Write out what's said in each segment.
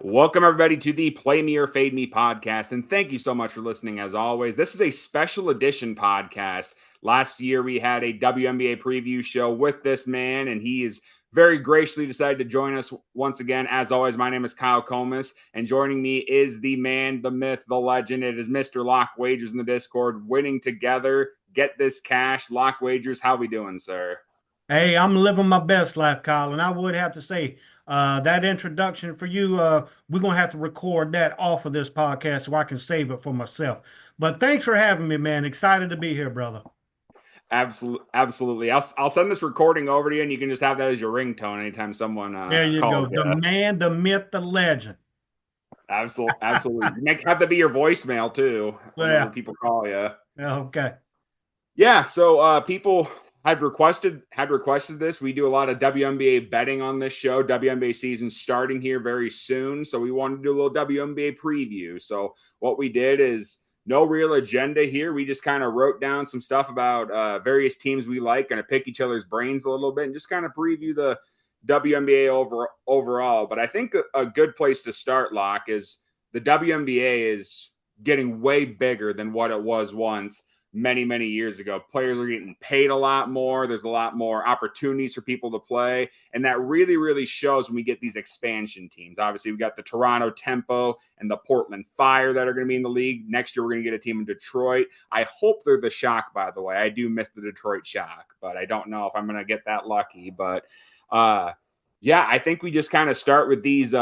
Welcome, everybody, to the Play Me or Fade Me podcast. And thank you so much for listening, as always. This is a special edition podcast. Last year, we had a WNBA preview show with this man, and he is very graciously decided to join us once again. As always, my name is Kyle Comas, and joining me is the man, the myth, the legend. It is Mr. Lock Wagers in the Discord, winning together. Get this cash. Lock Wagers, how we doing, sir? Hey, I'm living my best life, Kyle, and I would have to say that introduction for you, we're gonna have to record that off of this podcast so I can save it for myself. But thanks for having me, man. Excited to be here, brother. Absolutely. I'll send this recording over to you, and you can just have that as your ringtone anytime someone There you go. calls The you. man, the myth, the legend. Absolutely. You might have to be your voicemail too whenever Yeah. people call you. Okay. Yeah. So people had requested this. We do a lot of WNBA betting on this show. WNBA season starting here very soon, so we wanted to do a little WNBA preview. So what we did is no real agenda here. We just kind of wrote down some stuff about various teams we like, and to pick each other's brains a little bit, and just kind of preview the WNBA overall. But I think a good place to start, Locke, is the WNBA is getting way bigger than what it was once many years ago. Players are getting paid a lot more. There's a lot more opportunities for people to play, and that really shows when we get these expansion teams. Obviously, we've got the Toronto Tempo and the Portland Fire that are going to be in the league next year. We're going to get a team in Detroit. I hope they're the Shock, by the way. I do miss the Detroit Shock, but I don't know if I'm going to get that lucky. But yeah, I think we just kind of start with these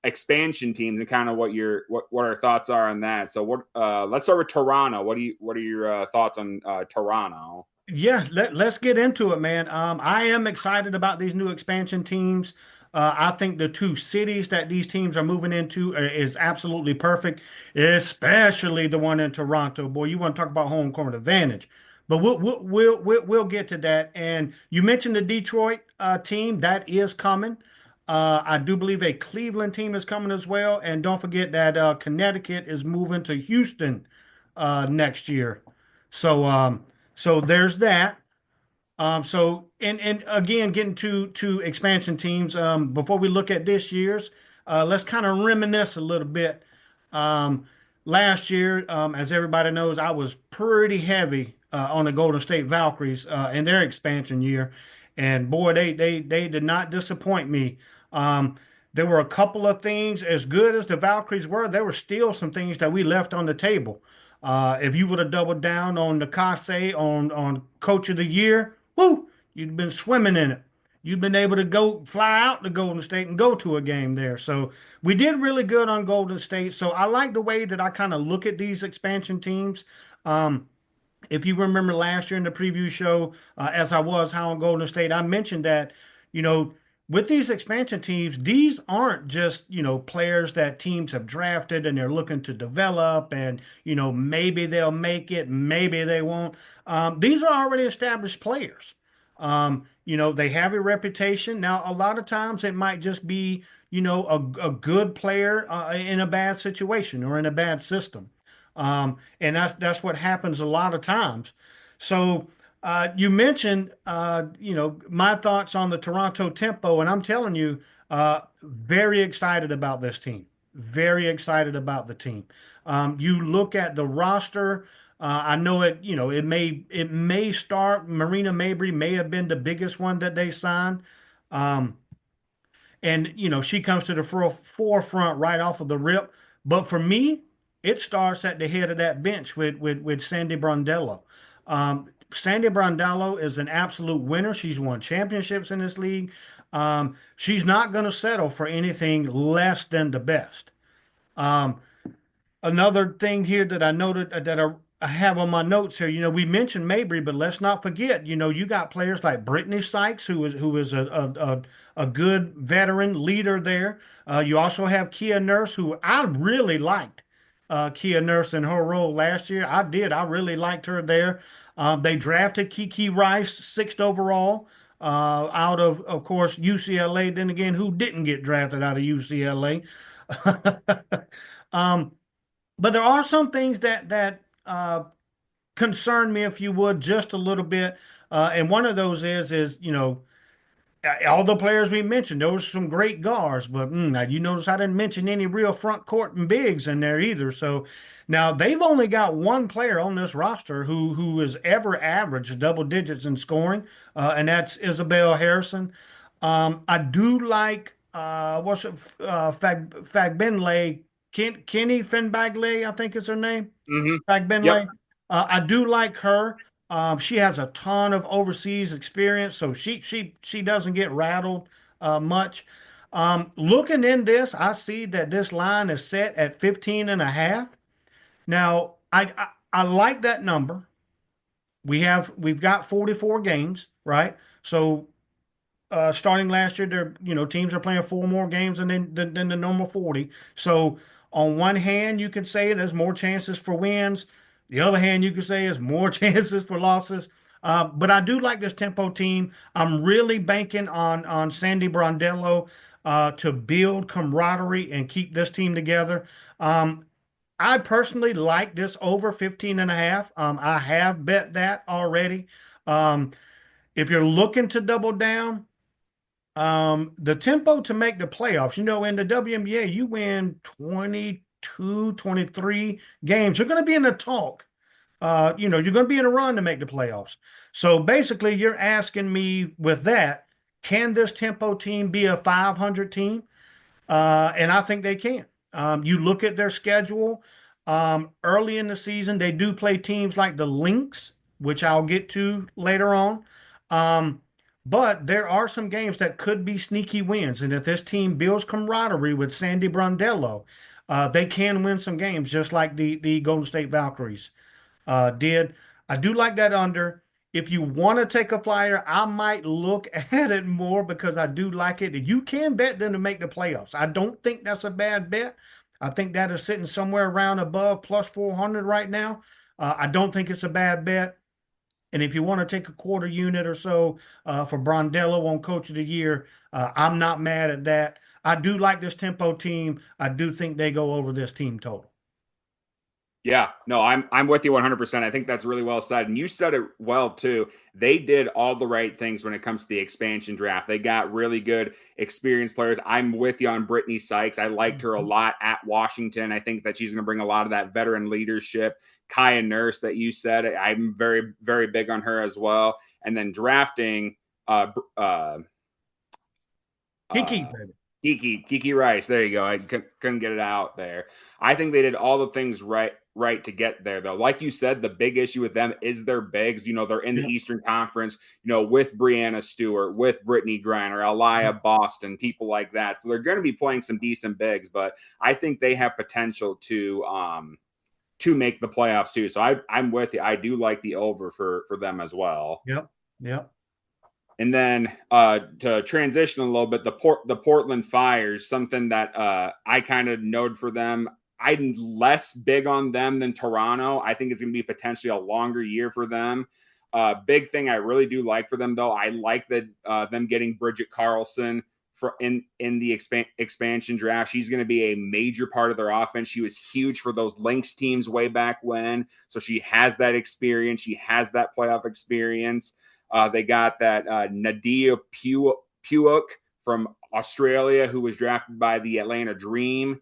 expansion teams and kind of what our thoughts are on that. So let's start with Toronto. What are your thoughts on Toronto? Yeah, let's get into it, man. I am excited about these new expansion teams. I think the two cities that these teams are moving into is absolutely perfect, especially the one in Toronto. Boy, you want to talk about home court advantage. But we'll get to that. And you mentioned the Detroit team that is coming. I do believe a Cleveland team is coming as well. And don't forget that Connecticut is moving to Houston next year. So so there's that. And again, getting to expansion teams. Before we look at this year's, let's kind of reminisce a little bit. Um, Last year, as everybody knows, I was pretty heavy on the Golden State Valkyries in their expansion year, and boy, they did not disappoint me. Um, there were a couple of things, as good as the Valkyries were, there were still some things that we left on the table. If you would have doubled down on Nakase on Coach of the Year, whoo, you'd been swimming in it. You'd been able to go fly out to Golden State and go to a game there. So we did really good on Golden State. So I like the way that I kind of look at these expansion teams. Um, if you remember last year in the preview show, as I was high on Golden State, I mentioned that, you know, with these expansion teams, these aren't just, players that teams have drafted and they're looking to develop and, maybe they'll make it, maybe they won't. These are already established players. They have a reputation. Now, a lot of times it might just be, a good player in a bad situation or in a bad system. And that's what happens a lot of times. So you mentioned, my thoughts on the Toronto Tempo, and I'm telling you, very excited about this team. Very excited about the team. You look at the roster. I know it. It may start. Marina Mabry may have been the biggest one that they signed. Um, and she comes to the forefront right off of the rip. But for me, it starts at the head of that bench with Sandy Brondello. Sandy Brondello is an absolute winner. She's won championships in this league. She's not going to settle for anything less than the best. Um, Another thing here that I noted I have on my notes here, we mentioned Mabry, but let's not forget, you got players like Brittany Sykes, who is a good veteran leader there. You also have Kia Nurse, who I really liked. Kia Nurse in her role last year. I did. I really liked her there. They drafted Kiki Rice, sixth overall, out of course, UCLA. Then again, who didn't get drafted out of UCLA? Um, but there are some things that concern me, if you would, just a little bit. And one of those is all the players we mentioned, those are some great guards, but now you notice I didn't mention any real front court and bigs in there either. So now they've only got one player on this roster who has ever averaged double digits in scoring, and that's Isabel Harrison. I do like what's it, Fagbenley, Kenny Finbagley, I think is her name. Hmm. Yep. Fagbenley. I do like her. She has a ton of overseas experience, so she doesn't get rattled much. Looking in this, I see that this line is set at 15 and a half. Now, I like that number. We've got 44 games, right? So starting last year, teams are playing four more games than the normal 40. So on one hand, you could say there's more chances for wins. The other hand, you could say there's more chances for losses. But I do like this tempo team. I'm really banking on Sandy Brondello to build camaraderie and keep this team together. I personally like this over 15 and a half. I have bet that already. Um, if you're looking to double down, the tempo to make the playoffs, in the WNBA, you win 22, 23 games. You're going to be in the talk. You're going to be in a run to make the playoffs. So basically, you're asking me with that, can this tempo team be a 500 team? And I think they can. You look at their schedule early in the season, they do play teams like the Lynx, which I'll get to later on. Um, but there are some games that could be sneaky wins. And if this team builds camaraderie with Sandy Brondello, they can win some games, just like the Golden State Valkyries did. I do like that under. If you want to take a flyer, I might look at it more because I do like it. You can bet them to make the playoffs. I don't think that's a bad bet. I think that is sitting somewhere around above plus 400 right now. I don't think it's a bad bet. And if you want to take a quarter unit or so for Brondello on Coach of the Year, I'm not mad at that. I do like this tempo team. I do think they go over this team total. Yeah, no, I'm with you 100%. I think that's really well said, and you said it well too. They did all the right things when it comes to the expansion draft. They got really good experienced players. I'm with you on Brittany Sykes. I liked her a lot at Washington. I think that she's going to bring a lot of that veteran leadership. Kaya Nurse that you said, I'm very very big on her as well. And then drafting Kiki, uh, baby. Kiki Rice. There you go. I couldn't get it out there. I think they did all the things right to get there, though. Like you said, the big issue with them is their bigs. They're in the Yep. Eastern Conference, with Brianna Stewart, with Brittany Griner, Elia Boston, people like that. So they're going to be playing some decent bigs, but I think they have potential to make the playoffs too. So I'm with you. I do like the over for them as well. Yep. Yep. And then to transition a little bit, the Portland Fires, something that I kind of noted for them. I'm less big on them than Toronto. I think it's going to be potentially a longer year for them. Big thing I really do like for them, though, I like that them getting Bridget Carlson in the expansion draft. She's going to be a major part of their offense. She was huge for those Lynx teams way back when. So she has that experience. She has that playoff experience. They got that Nadia Puuk from Australia, who was drafted by the Atlanta Dream.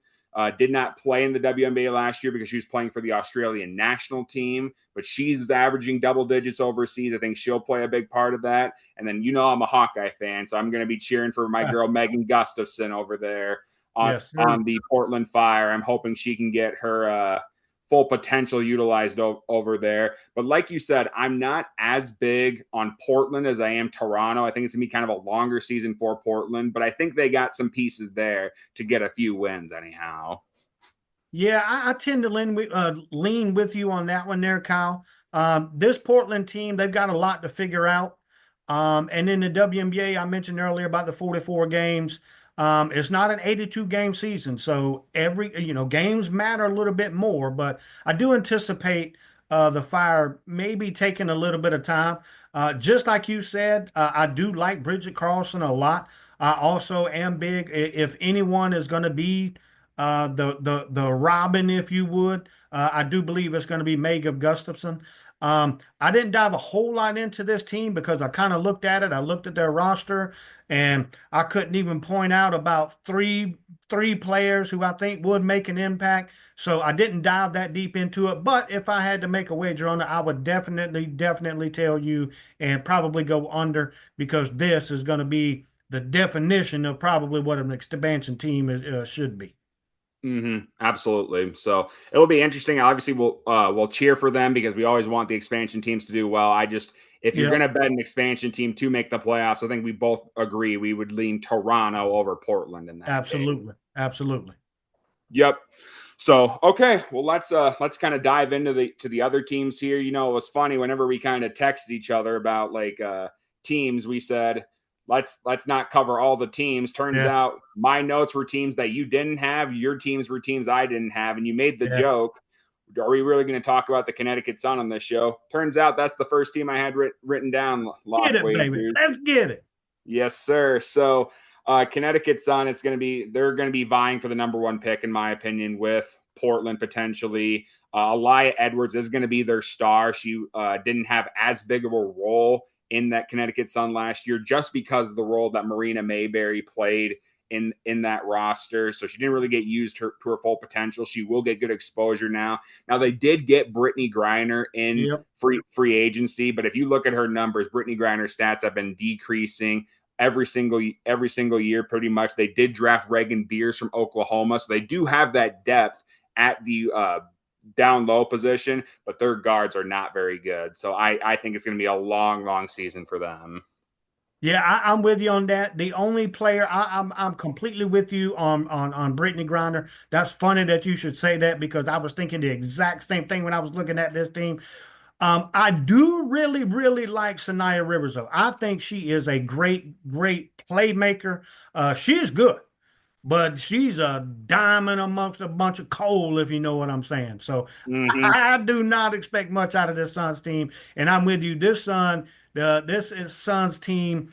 Did not play in the WNBA last year because she was playing for the Australian national team, but she's averaging double digits overseas. I think she'll play a big part of that. And then, I'm a Hawkeye fan, so I'm going to be cheering for my girl Megan Gustafson over there Yes, sir. on the Portland Fire. I'm hoping she can get her full potential utilized over there. But like you said, I'm not as big on Portland as I am Toronto. I think it's going to be kind of a longer season for Portland, but I think they got some pieces there to get a few wins anyhow. Yeah, I tend to lean with you on that one there, Kyle. This Portland team, they've got a lot to figure out. And in the WNBA, I mentioned earlier about the 44 games. It's not an 82 game season, so games matter a little bit more. But I do anticipate the Fire maybe taking a little bit of time. Just like you said, I do like Bridget Carlson a lot. I also am big. If anyone is going to be the Robin, if you would. I do believe it's going to be Megan Gustafson. I didn't dive a whole lot into this team because I kind of looked at it. I looked at their roster, and I couldn't even point out about three players who I think would make an impact. So I didn't dive that deep into it. But if I had to make a wager on it, I would definitely tell you and probably go under because this is going to be the definition of probably what an expansion team should be. Absolutely. So it'll be interesting. Obviously, we'll cheer for them because we always want the expansion teams to do well. If you're Yep, going to bet an expansion team to make the playoffs, I think we both agree we would lean Toronto over Portland in that case. absolutely, absolutely. Yep. So okay, well let's kind of dive into the other teams here. It was funny whenever we kind of texted each other about teams, we said let's not cover all the teams. Turns Yeah, out my notes were teams that you didn't have, your teams were teams I didn't have, and you made the yeah. joke. Are we really going to talk about the Connecticut Sun on this show? Turns out that's the first team I had written down, Get it, Lockway and baby. Cruz. Let's get it. Yes, sir. So Connecticut Sun, they're gonna be vying for the number one pick in my opinion, with Portland potentially. Aliyah Edwards is going to be their star. She didn't have as big of a role in that Connecticut Sun last year, just because of the role that Marina Mayberry played in that roster. So she didn't really get used to her full potential. She will get good exposure now. Now they did get Brittany Griner in Yep. free agency, but if you look at her numbers, Brittany Griner's stats have been decreasing every single year pretty much. They did draft Reagan Beers from Oklahoma, so they do have that depth at the down low position, but their guards are not very good. So I think it's going to be a long season for them. Yeah, I'm with you on that. The only player I'm completely with you on Brittany Griner. That's funny that you should say that because I was thinking the exact same thing when I was looking at this team. I do really like Sanaya Rivers though. I think she is a great playmaker. She is good. But she's a diamond amongst a bunch of coal, if you know what I'm saying. So Mm-hmm. I do not expect much out of this Suns team, and I'm with you. This is Suns team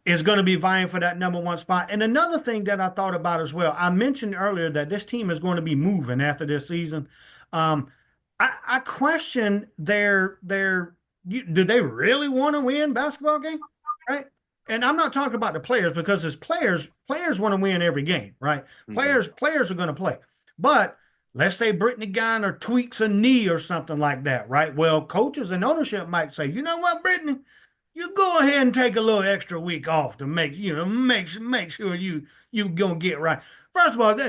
is going to be vying for that number one spot. And another thing that I thought about as well, I mentioned earlier that this team is going to be moving after this season. Um, I question do they really want to win basketball game, right? And I'm not talking about the players because as players want to win every game, right? Mm-hmm. Players are going to play. But let's say Brittany Griner tweaks a knee or something like that, right? Well, coaches and ownership might say, you know what, Brittany, you go ahead and take a little extra week off to make sure you gonna get right. First of all,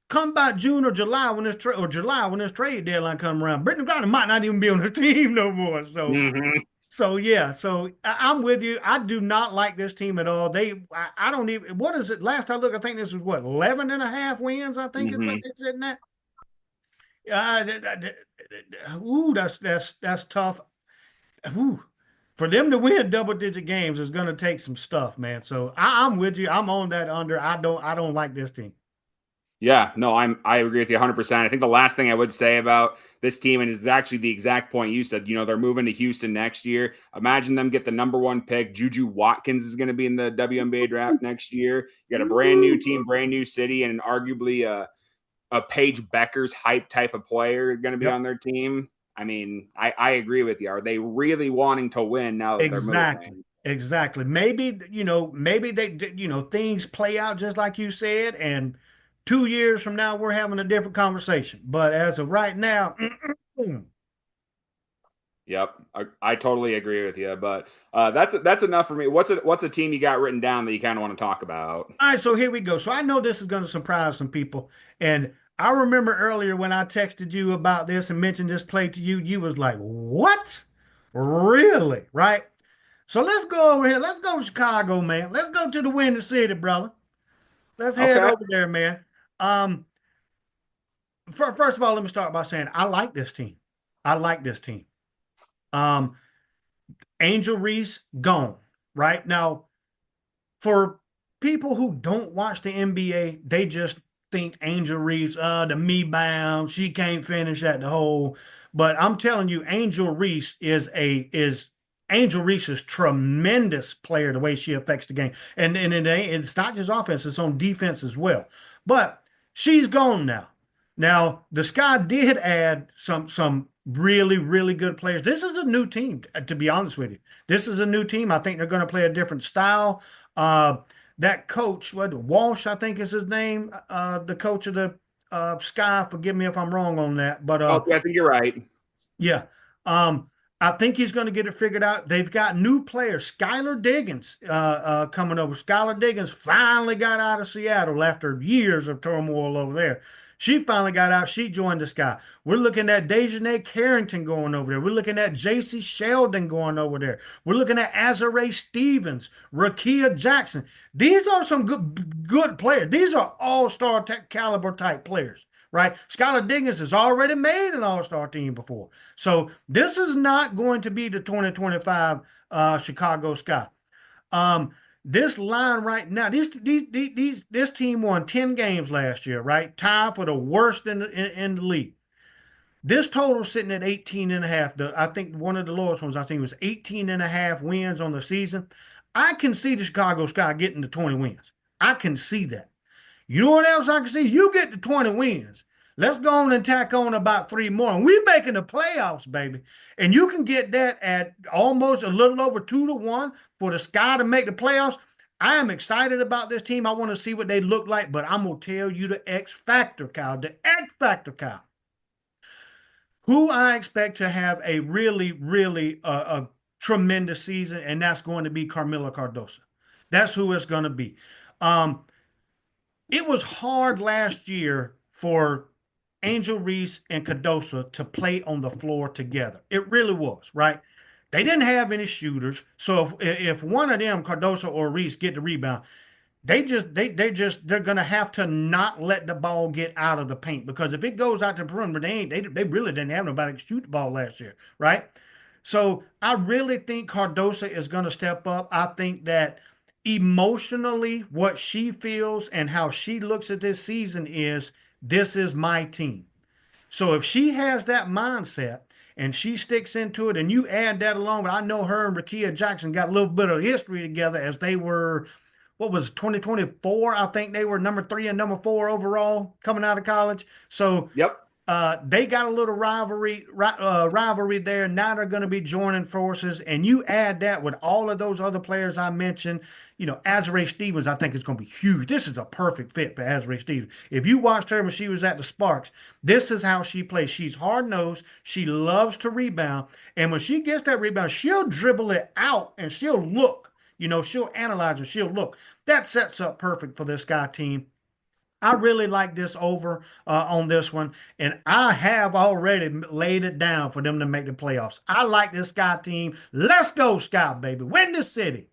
come by June or July when this trade deadline come around, Brittany Griner might not even be on the team no more. Mm-hmm. I'm with you. I do not like this team at all. I don't even, what is it? Last I looked, I think this was what, 11 and a half wins, I think is what Mm-hmm. they said in that. Uh, ooh, that's tough. Ooh. For them to win double digit games is going to take some stuff, man. So I'm with you. I'm on that under. I don't like this team. Yeah, no, I agree with you 100%. I think the last thing I would say about this team, and it's actually the exact point you said, they're moving to Houston next year. Imagine them get the number one pick. Juju Watkins is going to be in the WNBA draft next year. You got a brand new team, brand new city, and arguably a Paige Becker's hype type of player going to be Yep. on their team. I mean, I agree with you. Are they really wanting to win now that they're Exactly. moving? Exactly. Maybe things play out just like you said, and 2 years from now we're having a different conversation. But as of right now, Yep, I totally agree with you. But that's enough for me. What's a team you got written down that you kind of want to talk about? all right, so here we go. So I know this is going to surprise some people. And I remember earlier when I texted you about this and mentioned this play to you, you was like, "What? Really?" Right? So let's go over here. Let's go to Chicago, man. Let's go to the Windy City, brother. Let's head Okay, over there, man. Um, first of all, let me start by saying I like this team. I like this team. Um, Angel Reese gone right now. For people who don't watch the NBA, they just think Angel Reese, the me bound, she can't finish at the hole. But I'm telling you, Angel Reese is tremendous player the way she affects the game, and it's not just offense; it's on defense as well. But she's gone now. Now the Sky did add some really, really good players. This is a new team, to be honest with you. This is a new team. I think they're going to play a different style. Uh, that coach, what Walsh, I think is his name, the coach of the Sky. Forgive me if I'm wrong on that, but Oh, yeah, I think you're right. yeah. Um, I think he's going to get it figured out. They've got new players. Skylar Diggins coming over. Skylar Diggins finally got out of Seattle after years of turmoil over there. She finally got out. She joined the Sky. We're looking at Dejanay Carrington going over there. We're looking at J.C. Sheldon going over there. We're looking at Azare Stevens, Rakia Jackson. These are some good players. These are all-star caliber type players, right? Skylar Diggins has already made an all-star team before. So this is not going to be the 2025 Chicago Sky. Um, this line right now, this team won 10 games last year, right? Tied for the worst in the league. This total sitting at 18 and a half. I think one of the lowest ones I think was 18 and a half wins on the season. I can see the Chicago Sky getting to 20 wins. I can see that. You know what else I can see? You get to 20 wins. Let's go on and tack on about three more. And we're making the playoffs, baby. And you can get that at almost a little over 2-1 for the Sky to make the playoffs. I am excited about this team. I want to see what they look like, but I'm going to tell you the X factor, Kyle. The X factor, Kyle. Who I expect to have a really, really a tremendous season, and that's going to be Carmela Cardoso. That's who it's going to be. Um, it was hard last year for Angel Reese and Cardoso to play on the floor together. It really was, right? They didn't have any shooters. So if one of them, Cardoso or Reese, get the rebound, they're gonna have to not let the ball get out of the paint, because if it goes out to the perimeter, they really didn't have nobody to shoot the ball last year, right? So I really think Cardoso is gonna step up. I think that emotionally, what she feels and how she looks at this season is, this is my team. So if she has that mindset and she sticks into it, and you add that along, I know her and Rakia Jackson got a little bit of history together as they were, what was 2024? I think they were number 3 and number 4 overall coming out of college. So Yep. they got a little rivalry there. Now they're going to be joining forces, and you add that with all of those other players I mentioned. You know, Azare Stevens, I think is going to be huge. This is a perfect fit for Azare Stevens. If you watched her when she was at the Sparks, this is how she plays. She's hard nosed. She loves to rebound, and when she gets that rebound, she'll dribble it out and she'll look. You know, she'll analyze and she'll look. That sets up perfect for this guy team. I really like this over on this one, and I have already laid it down for them to make the playoffs. I like this Sky team. Let's go, Sky, baby. Win the city.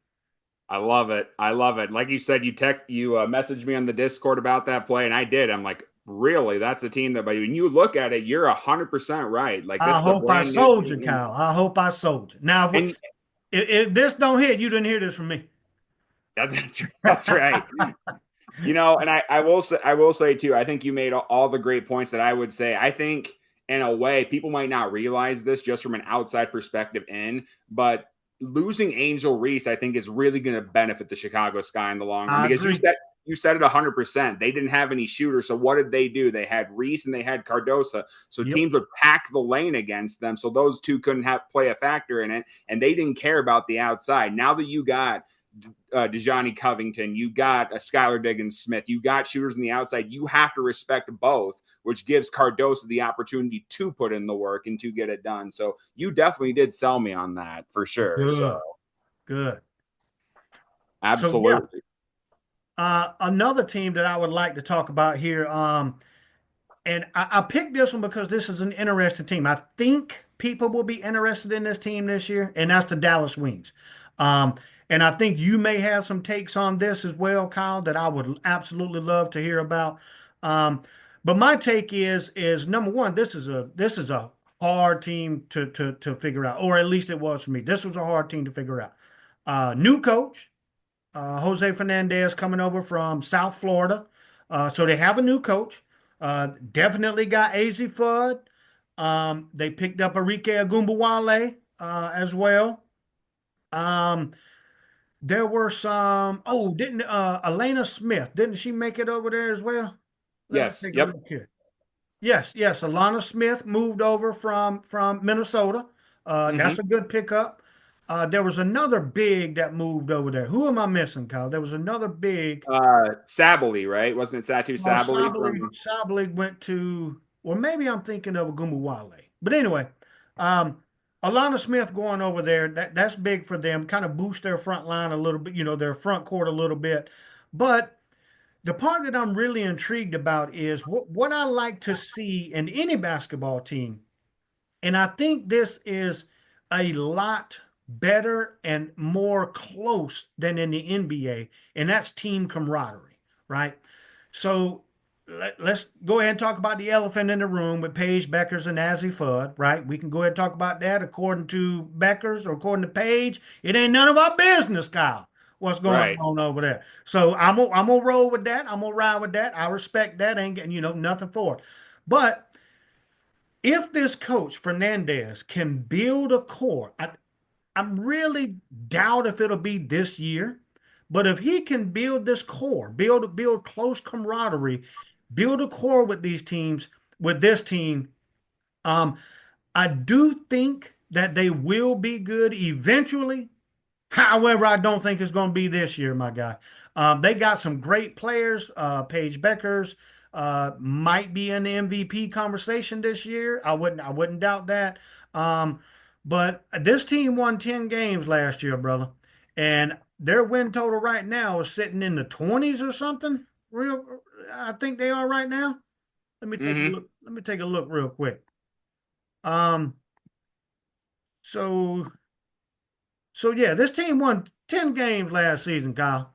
I love it. I love it. Like you said, you messaged me on the Discord about that play, and I did. I'm like, really? That's a team that, when you look at it, you're 100% right. Like, this I is a hope I brand new sold you, team, Kyle. I hope I sold you. Now, and if this don't hit, you didn't hear this from me. that's right. And I will say too, I think you made all the great points that I would say. I think in a way, people might not realize this just from an outside perspective but losing Angel Reese, I think, is really going to benefit the Chicago Sky in the long run, I because agree. you said it 100%. They didn't have any shooters. So what did they do? They had Reese and they had Cardosa. So Yep. teams would pack the lane against them. So those two couldn't play a factor in it. And they didn't care about the outside. Now that you got DeJohnny Covington, you got a Skylar Diggins Smith, you got shooters on the outside, you have to respect both, which gives Cardoso the opportunity to put in the work and to get it done. So you definitely did sell me on that for sure. So Good. Good. So yeah, absolutely. another team that I would like to talk about here. And I picked this one because this is an interesting team. I think people will be interested in this team this year, and that's the Dallas Wings. Um, and I think you may have some takes on this as well, Kyle, that I would absolutely love to hear about. Um, but my take is number one, this is a hard team to figure out, or at least it was for me. This was a hard team to figure out. New coach, Jose Fernandez coming over from South Florida. So they have a new coach. Definitely got AZ Fudd. They picked up Enrique Agumbawale as well. Um, there were some. Oh, didn't Elena Smith? Didn't she make it over there as well? Let me Yes. take a Yep. look here. Yes, yes. Alana Smith moved over from Minnesota. Hmm. That's a good pickup. There was another big that moved over there. Who am I missing, Kyle? There was another big. Sabally, right? Wasn't it Satu Sabally from? Sabally went to, or maybe I'm thinking of Wale. But anyway, um, Alana Smith going over there, that's big for them, kind of boost their front line a little bit, their front court a little bit. But the part that I'm really intrigued about is what I like to see in any basketball team. And I think this is a lot better and more close than in the NBA, and that's team camaraderie, right? So let's go ahead and talk about the elephant in the room with Paige Beckers and Azzy Fudd, right? We can go ahead and talk about that. According to Beckers or according to Paige, it ain't none of our business, Kyle, what's going Right. on over there. So I'm gonna roll with that. I'm gonna ride with that. I respect that. Ain't getting nothing for it. But if this coach Fernandez can build a core, I'm really doubt if it'll be this year, but if he can build this core, build close camaraderie, build a core with these teams, with this team, um, I do think that they will be good eventually. However, I don't think it's going to be this year, my guy. They got some great players. Paige Beckers might be in the MVP conversation this year. I wouldn't doubt that. Um, but this team won 10 games last year, brother, and their win total right now is sitting in the 20s or something. I think they are right now. Let me take a Hmm. look. Let me take a look real quick. Um, so so yeah, this team won 10 games last season, Kyle.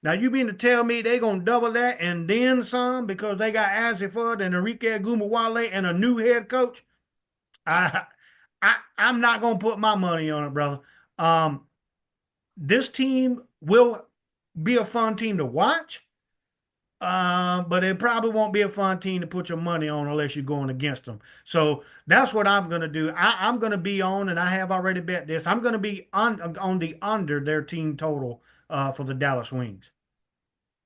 Now you mean to tell me they gonna double that and then some because they got Azifud and Enrique Agumawale and a new head coach? I I'm not gonna put my money on it, brother. Um, this team will be a fun team to watch, but it probably won't be a fun team to put your money on unless you're going against them. So that's what I'm gonna do. I'm gonna be on, and I have already bet this. I'm gonna be on the under their team total for the Dallas Wings.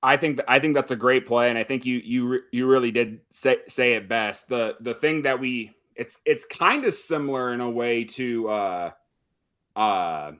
I think that's a great play, and I think you really did say it best. The thing that it's kind of similar in a way uh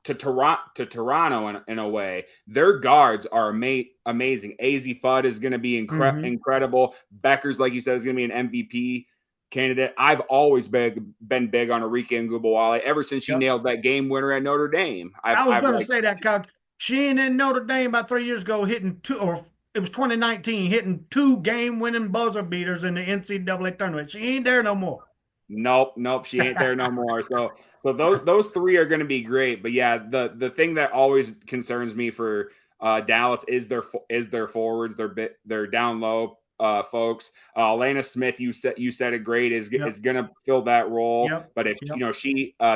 to Toronto in a way. Their guards are amazing. Az Fudd is going to be Hmm. incredible. Becker's, like you said, is going to be an MVP candidate. I've always been big on Enrique Ngubawale ever since she Yep. nailed that game winner at Notre Dame. I've I was I've going to liked. say that, Coach. She ain't in Notre Dame about 3 years ago, hitting two, or it was 2019, hitting two game-winning buzzer beaters in the NCAA tournament. She ain't there no more. Nope, she ain't there no more. So those three are going to be great. But yeah, the thing that always concerns me for Dallas is their forwards. They're down low, folks. Elena Smith, you said it great. Is Yep, going to fill that role. yep, But if yep,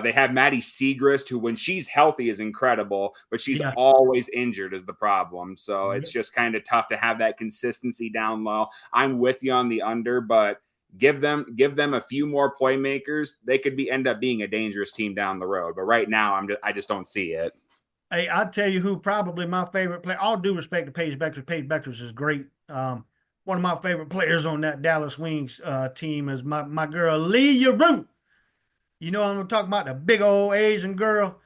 they have Maddie Segrist, who when she's healthy is incredible, but she's yeah. always injured is the problem. So it's Yep. just kind of tough to have that consistency down low. I'm with you on the under, but give them a few more playmakers, they could end up being a dangerous team down the road. But right now, I just don't see it. Hey, I'll tell you who probably my favorite player. All due respect to Paige Beckers. Paige Beckers is great. One of my favorite players on that Dallas Wings team is my girl Lee Root. You know I'm talking about, the big old Asian girl.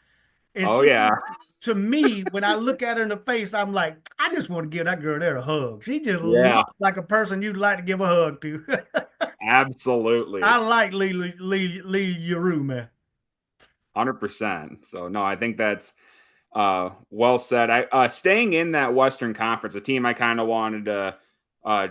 And Oh she yeah, just, to me, when I look at her in the face, I'm like, I just want to give that girl there a hug. She just yeah, looks like a person you'd like to give a hug to. I absolutely, like Lee Yeru, man. 100%. So no, I think that's well said. I staying in that Western Conference, a team I kind of wanted to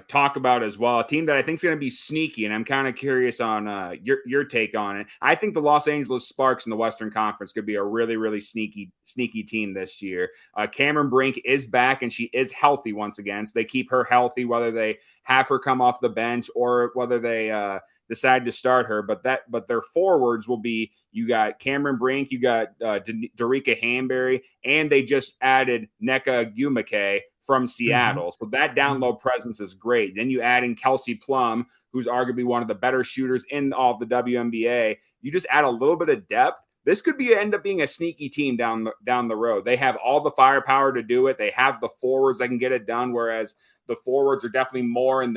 talk about as well, a team that I think is going to be sneaky, and I'm kind of curious on your take on it. I think the Los Angeles Sparks in the Western Conference could be a really sneaky team this year. Cameron Brink is back, and she is healthy once again, so they keep her healthy, whether they have her come off the bench or whether they decide to start her. But their forwards will be, you got Cameron Brink, you got Darica Hanbury, and they just added Neka Gumake from Mhm. Seattle. So that down low presence is great. Then you add in Kelsey Plum, who's arguably one of the better shooters in all of the WNBA. You just add a little bit of depth. This could end up being a sneaky team down the road. They have all the firepower to do it. They have the forwards that can get it done, whereas the forwards are definitely more in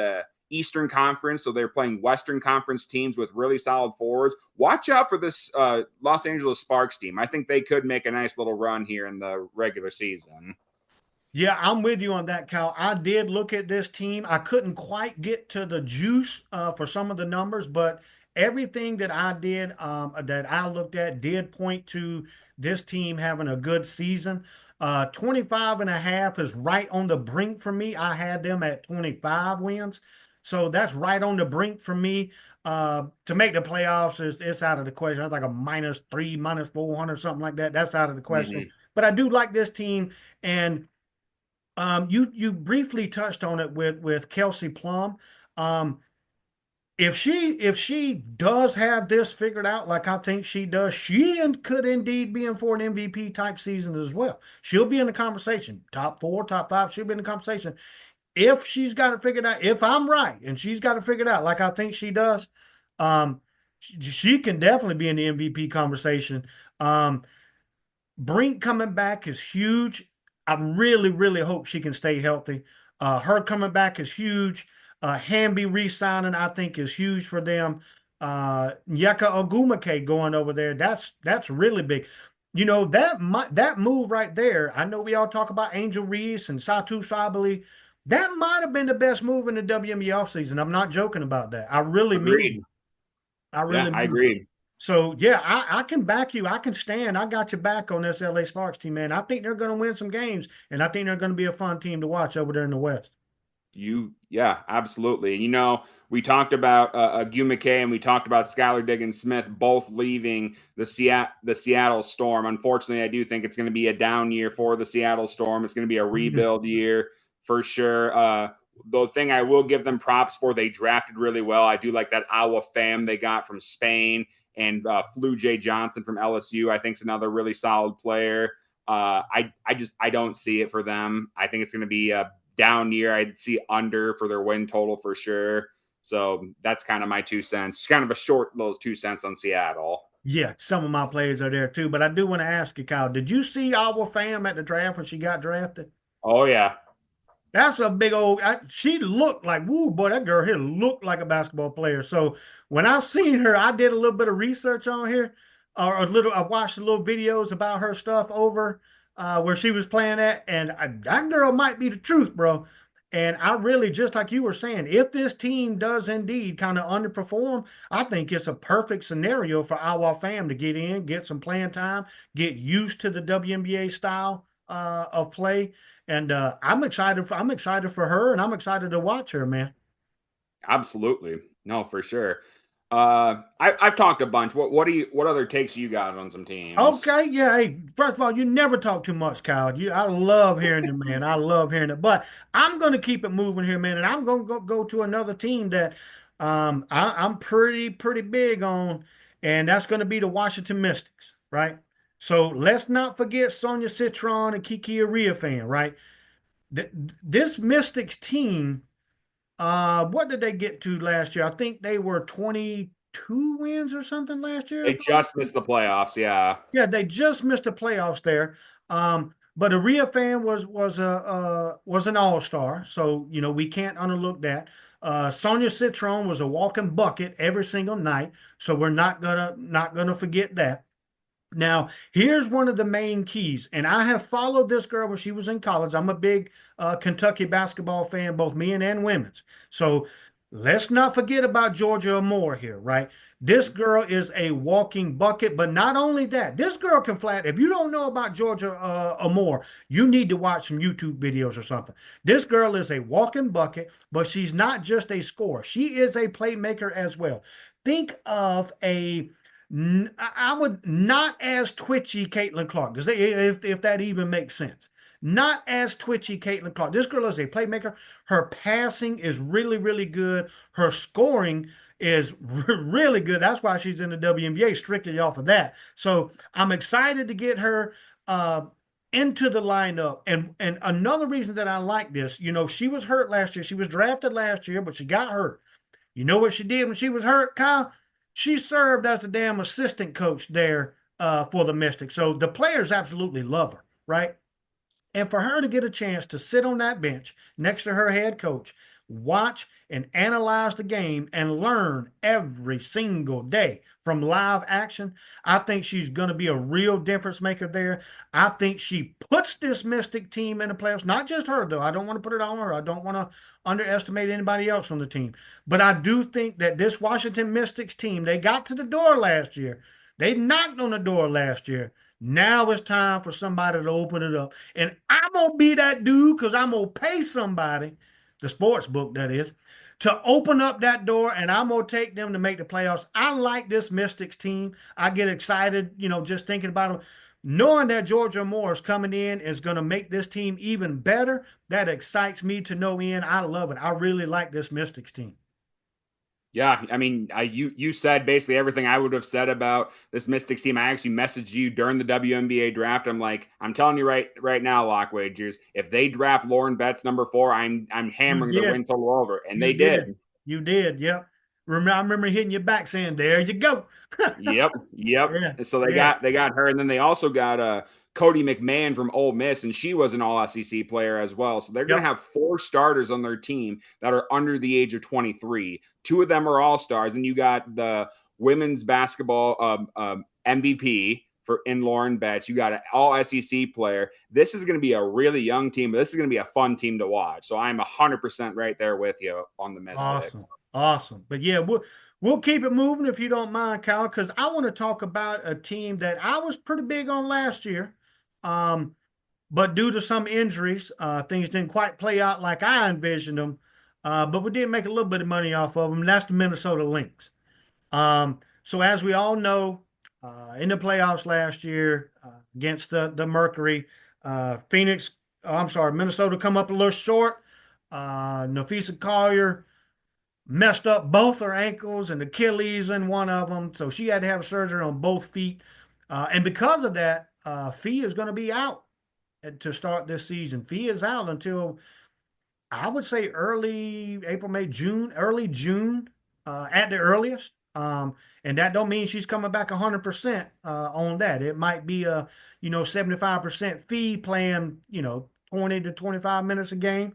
Eastern Conference, so they're playing Western Conference teams with really solid forwards. Watch out for this Los Angeles Sparks team. I think they could make a nice little run here in the regular season. Yeah, I'm with you on that, Cal. I did look at this team. I couldn't quite get to the juice for some of the numbers, but everything that I did, that I looked at, did point to this team having a good season. 25 and a half is right on the brink for me. I had them at 25 wins. So that's right on the brink for me. To make the playoffs it's out of the question. That's like a -3, -400, something like that. That's out of the question. Mm-hmm. But I do like this team. And you briefly touched on it with Kelsey Plum. Um, if she does have this figured out, like I think she does, could indeed be in for an MVP type season as well. She'll be in the conversation, top four, top five. She'll be in the conversation if she's got it figured out. If I'm right and she's got it figured out, like I think she does, she can definitely be in the MVP conversation. Um, Brink coming back is huge. I really, really hope she can stay healthy. Her coming back is huge. Hamby re-signing, I think, is huge for them. Nyeka Ogumake going over there, that's really big. You know, that move right there, I know we all talk about Angel Reese and Satu Sabali. That might have been the best move in the WNBA offseason. I'm not joking about that. I really mean Agreed. it. I Yeah, really I mean it. agree. So yeah, I can back you. I can stand. I got your back on this LA Sparks team, man. I think they're going to win some games, and I think they're going to be a fun team to watch over there in the West. Yeah, absolutely. And we talked about Gil McKay and we talked about Skylar Diggins Smith both leaving the Seattle Storm. Unfortunately, I do think it's going to be a down year for the Seattle Storm. It's going to be a rebuild year for sure. The thing I will give them props for, they drafted really well. I do like that Awa Fam they got from Spain, and Flu J Johnson from LSU. I think is another really solid player. I don't see it for them. I think it's going to be a down year. I'd see under for their win total for sure. So that's kind of my 2 cents. It's kind of a short little 2 cents on Seattle. Yeah, some of my players are there too. But I do want to ask you, Kyle, did you see our fam at the draft when she got drafted? Oh yeah, That's a big old. She looked like, woo, boy, that girl here looked like a basketball player. So when I seen her, I did a little bit of research on here, or a little. I watched a little videos about her stuff over where she was playing at, and that girl might be the truth, bro. And I really, just like you were saying, if this team does indeed kind of underperform, I think it's a perfect scenario for our fam to get in, get some playing time, get used to the WNBA style of play, and I'm excited for her, and I'm excited to watch her, man. absolutely. No, for sure. I've talked a bunch. What other takes you got on some teams? Okay, yeah. Hey, first of all, you never talk too much, Kyle. I love hearing it, man. I love hearing it. But I'm going to keep it moving here, man, and I'm going to go to another team that I'm pretty big on, and that's going to be the Washington Mystics, right? So let's not forget Sonia Citron and Kiki Ariafan, right? This Mystics team. What did they get to last year? I think they were 22 wins or something last year. They just missed the playoffs. Yeah, Yeah, they just missed the playoffs there. But Aria fan was an all-star, so we can't overlook that. Sonia Citron was a walking bucket every single night, so we're not gonna forget that. Now, here's one of the main keys, and I have followed this girl when she was in college. I'm a big Kentucky basketball fan, both men and women's. So let's not forget about Georgia Amore here, right? This girl is a walking bucket, but not only that, this girl can flat. If you don't know about Georgia Amore, you need to watch some YouTube videos or something. This girl is a walking bucket, but she's not just a scorer. She is a playmaker as well. Think of I would not as twitchy Caitlin Clark. If that even makes sense? Not as twitchy Caitlin Clark. This girl is a playmaker. Her passing is really, really good. Her scoring is really good. That's why she's in the WNBA, strictly off of that. So I'm excited to get her into the lineup. And another reason that I like this, she was hurt last year. She was drafted last year, but she got hurt. You know what she did when she was hurt, Kyle? She served as the damn assistant coach there for the Mystics. So the players absolutely love her, right? And for her to get a chance to sit on that bench next to her head coach, watch and analyze the game and learn every single day from live action, I think she's going to be a real difference maker there. I think she puts this Mystic team in the playoffs. Not just her, though. I don't want to put it on her. I don't want to underestimate anybody else on the team. But I do think that this Washington Mystics team, they got to the door last year. They knocked on the door last year. Now it's time for somebody to open it up. And I'm going to be that dude because I'm going to pay somebody, the sports book that is, to open up that door, and I'm going to take them to make the playoffs. I like this Mystics team. I get excited, just thinking about them. Knowing that Georgia Moore's coming in is going to make this team even better, that excites me to no end. I love it. I really like this Mystics team. Yeah, I mean, you said basically everything I would have said about this Mystics team. I actually messaged you during the WNBA draft. I'm like, I'm telling you right now, Lock Wagers, if they draft Lauren Betts #4, I'm You hammering their did. win total over, and You they did. did. You did. Yep. I remember hitting your back saying, "There you go." Yep. Yeah. And so Yeah. they got her, and then they also got Cody McMahon from Ole Miss, and she was an All SEC player as well. So they're going to Yep. have 4 starters on their team that are under the age of 23. 2 of them are All Stars, and you got the women's basketball MVP for in Lauren Betts. You got an All SEC player. This is going to be a really young team, but this is going to be a fun team to watch. So I'm 100% right there with you on the Mystics. Awesome. Awesome. But yeah, we'll keep it moving if you don't mind, Kyle, because I want to talk about a team that I was pretty big on last year. Um, but due to some injuries, things didn't quite play out like I envisioned them. But we did make a little bit of money off of them. And that's the Minnesota Lynx. So as we all know, in the playoffs last year against the Mercury, Minnesota come up a little short. Nafisa Collier messed up both her ankles and Achilles in one of them, so she had to have surgery on both feet. And because of that, Fee is going to be out to start this season. Fee is out until I would say early April, May, June, early June at the earliest. And that don't mean she's coming back 100% on that. It might be a 75% fee playing 20 to 25 minutes a game.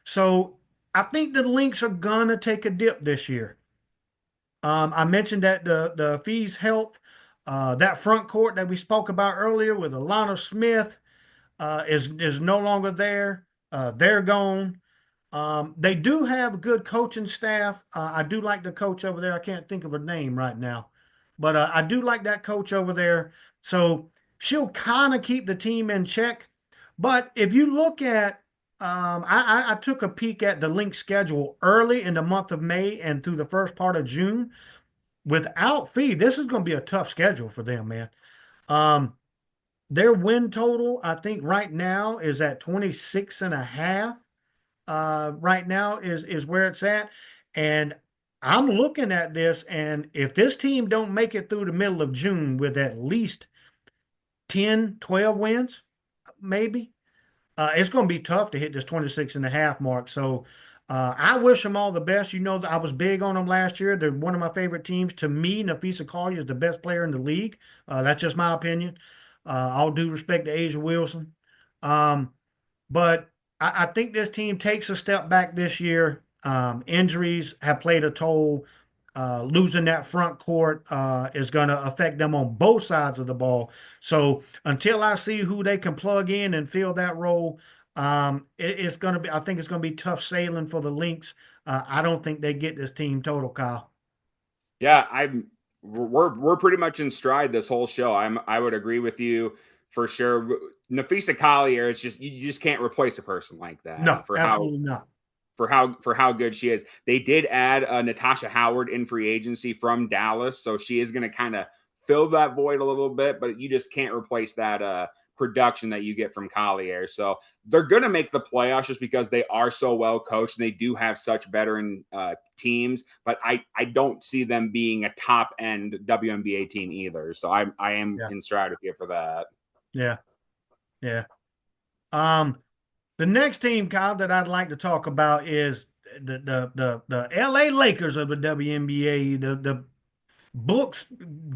So I think the Lynx are gonna take a dip this year. I mentioned that the fees health, that front court that we spoke about earlier with Alana Smith is no longer there. They're gone. They do have a good coaching staff. I do like the coach over there. I can't think of her name right now, but I do like that coach over there. So she'll kind of keep the team in check. But if you look at, I took a peek at the Lynx schedule early in the month of May and through the first part of June. Without Fee, this is going to be a tough schedule for them, man. Um, their win total, I think right now is at 26 and a half. Right now is where it's at. And I'm looking at this, and if this team don't make it through the middle of June with at least 10, 12 wins, maybe, it's going to be tough to hit this 26 and a half mark. So I wish them all the best. I was big on them last year. They're one of my favorite teams. To me, Nafisa Collier is the best player in the league. That's just my opinion. All due respect to Asia Wilson. But I think this team takes a step back this year. Injuries have played a toll. Losing that front court is going to affect them on both sides of the ball. So until I see who they can plug in and fill that role, it's going to be. I think it's going to be tough sailing for the Lynx. I don't think they get this team total, Kyle. Yeah, we're pretty much in stride this whole show. I would agree with you for sure. Nafisa Collier, it's just you just can't replace a person like that, No, and for absolutely not. how good she is. They did add Natasha Howard in free agency from Dallas, so she is going to kind of fill that void a little bit, but you just can't replace that production that you get from Collier. So they're going to make the playoffs just because they are so well coached and they do have such veteran teams, but I don't see them being a top end WNBA team either. So I am Yeah, in stride with you for that. yeah, yeah. Um, the next team, Kyle, that I'd like to talk about is the LA Lakers of the WNBA. The books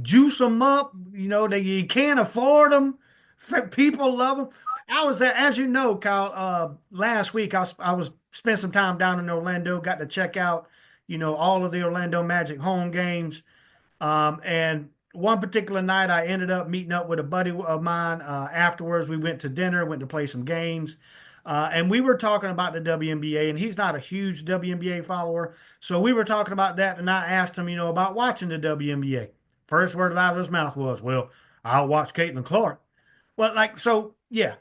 juice them up. You can't afford them. People love them. I was at, as you know, Kyle, last week I was spent some time down in Orlando, got to check out, all of the Orlando Magic home games. And one particular night, I ended up meeting up with a buddy of mine. Afterwards, we went to dinner, went to play some games. And we were talking about the WNBA, and he's not a huge WNBA follower. So we were talking about that, and I asked him, about watching the WNBA. First word out of his mouth was, well, I'll watch Caitlin Clark. Well, like, so, yeah.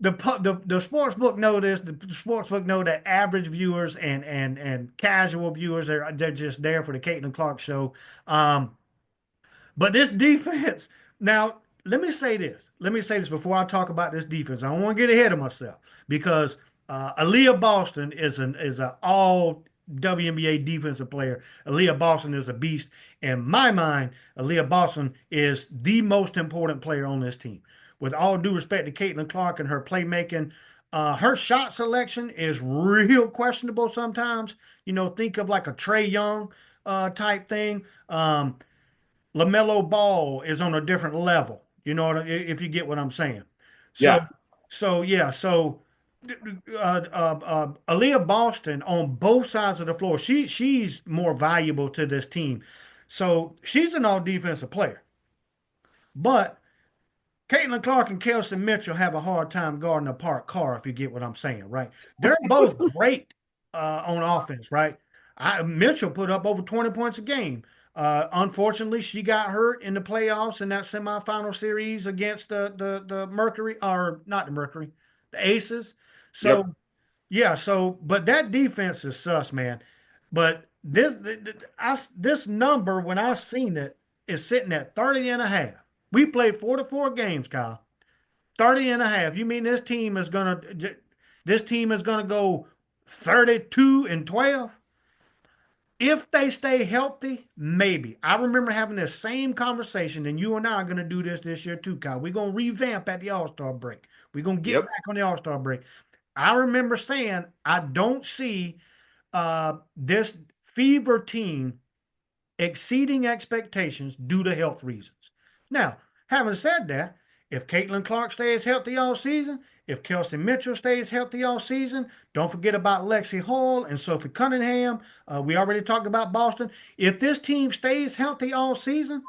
The sports book know this. The sports book know that average viewers and casual viewers they're just there for the Caitlin Clark show. But this defense, now, let me say this. Let me say this before I talk about this defense. I don't want to get ahead of myself because Aaliyah Boston is an all WNBA defensive player. Aaliyah Boston is a beast. In my mind, Aaliyah Boston is the most important player on this team. With all due respect to Caitlin Clark and her playmaking, her shot selection is real questionable sometimes. Think of like a Trey Young type thing. LaMelo Ball is on a different level. If you get what I'm saying. So, Yeah. so yeah, so Aaliyah Boston on both sides of the floor, she's more valuable to this team. So she's an all defensive player, but Caitlin Clark and Kelsey Mitchell have a hard time guarding a parked car, if you get what I'm saying, right? They're both great on offense, right? Mitchell put up over 20 points a game. Unfortunately, she got hurt in the playoffs in that semifinal series against the Mercury, or not the Mercury, the Aces. Yep. So yeah, but that defense is sus, man. But this number, when I seen it, is sitting at 30 and a half. We played 4 to 4 games, Kyle. 30 and a half. You mean this team is gonna go 32 and 12? If they stay healthy, maybe. I remember having this same conversation, and you and I are going to do this year too, Kyle. We're going to revamp at the All-Star break. We're going to get Yep. back on the All-Star break. I remember saying I don't see this Fever team exceeding expectations due to health reasons. Now, having said that, if Caitlin Clark stays healthy all season, if Kelsey Mitchell stays healthy all season, don't forget about Lexi Hall and Sophie Cunningham. We already talked about Boston. If this team stays healthy all season,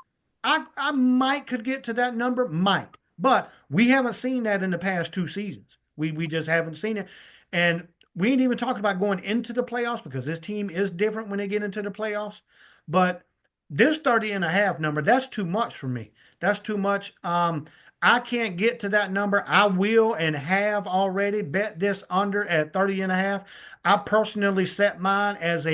I might could get to that number, might. But we haven't seen that in the past 2 seasons. We just haven't seen it. And we ain't even talking about going into the playoffs because this team is different when they get into the playoffs. But this 30 and a half number, that's too much for me. That's too much. I can't get to that number. I will and have already bet this under at 30 and a half. I personally set mine as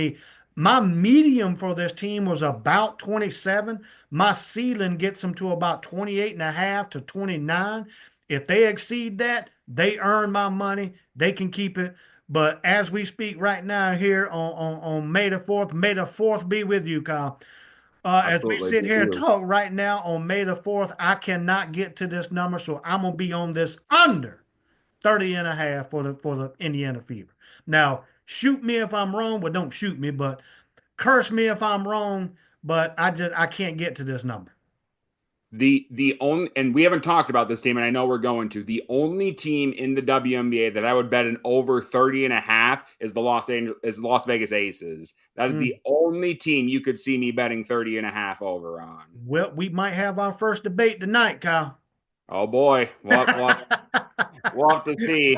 my medium for this team was about 27. My ceiling gets them to about 28 and a half to 29. If they exceed that, they earn my money. They can keep it. But as we speak right now here on May the 4th, May the 4th be with you, Kyle. As we Absolutely. sit Me here and too. talk right now on May the 4th, I cannot get to this number, so I'm going to be on this under 30 and a half for the Indiana Fever. Now, shoot me if I'm wrong, but don't shoot me, but curse me if I'm wrong, but I can't get to this number. The only, and we haven't talked about this team, and I know we're going to. The only team in the WNBA that I would bet an over 30 and a half is the Las Vegas Aces. That is the Mm. only team you could see me betting 30 and a half over on. Well, we might have our first debate tonight, Kyle. Oh boy. We'll have to see.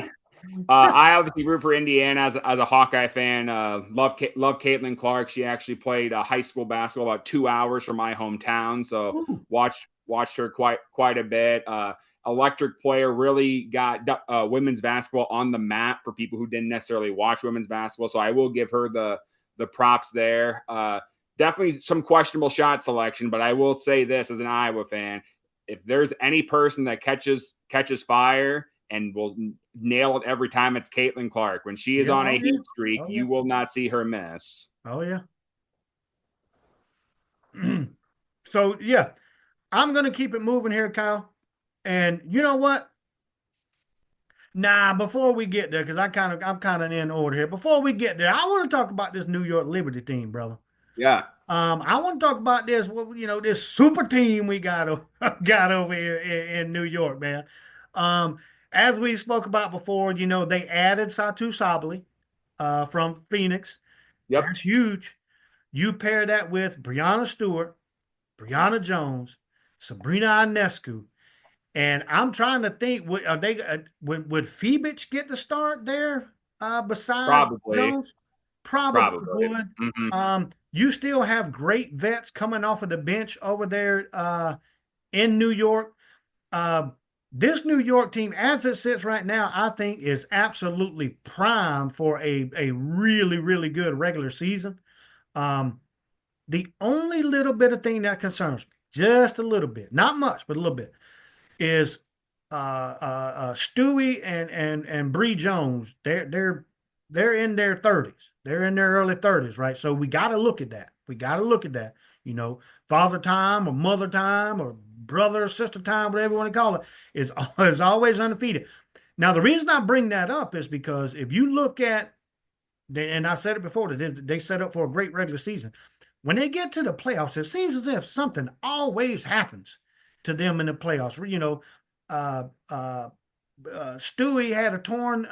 I obviously root for Indiana as a Hawkeye fan. Love Caitlin Clark. She actually played high school basketball about 2 hours from my hometown, so Ooh. watched her quite a bit. Electric player, really got women's basketball on the map for people who didn't necessarily watch women's basketball. So I will give her the props there. Definitely some questionable shot selection, but I will say this as an Iowa fan: if there's any person that catches fire and will nail it every time, it's Caitlin Clark. When she is Yeah, on oh a yeah, heat streak, oh yeah, you will not see her miss. oh yeah. So yeah, I'm gonna keep it moving here, Kyle. And you know what? Nah, before we get there, because I'm kind of in order here. Before we get there, I want to talk about this New York Liberty team, brother. Yeah. I want to talk about this, this super team we got over here in New York, man. Um, as we spoke about before, they added Satu Sabali from Phoenix. Yep. That's huge. You pair that with Brianna Stewart, Brianna Jones, Sabrina Ionescu, and I'm trying to think, would Phoebich get the start there beside Probably. Jones? Probably Probably. would. Hmm. You still have great vets coming off of the bench over there in New York. Uh, this New York team, as it sits right now, I think is absolutely prime for a really, really good regular season. Um, the only little bit of thing that concerns me, just a little bit, not much, but a little bit, is Stewie and Bree Jones. They're in their 30s. They're in their early 30s, right? So we got to look at that. We got to look at that. You know, father time or mother time or brother or sister time, whatever you want to call it, is always undefeated. Now, the reason I bring that up is because if you look at, and I said it before, they set up for a great regular season. When they get to the playoffs, it seems as if something always happens to them in the playoffs. Uh, uh, Stewie had a torn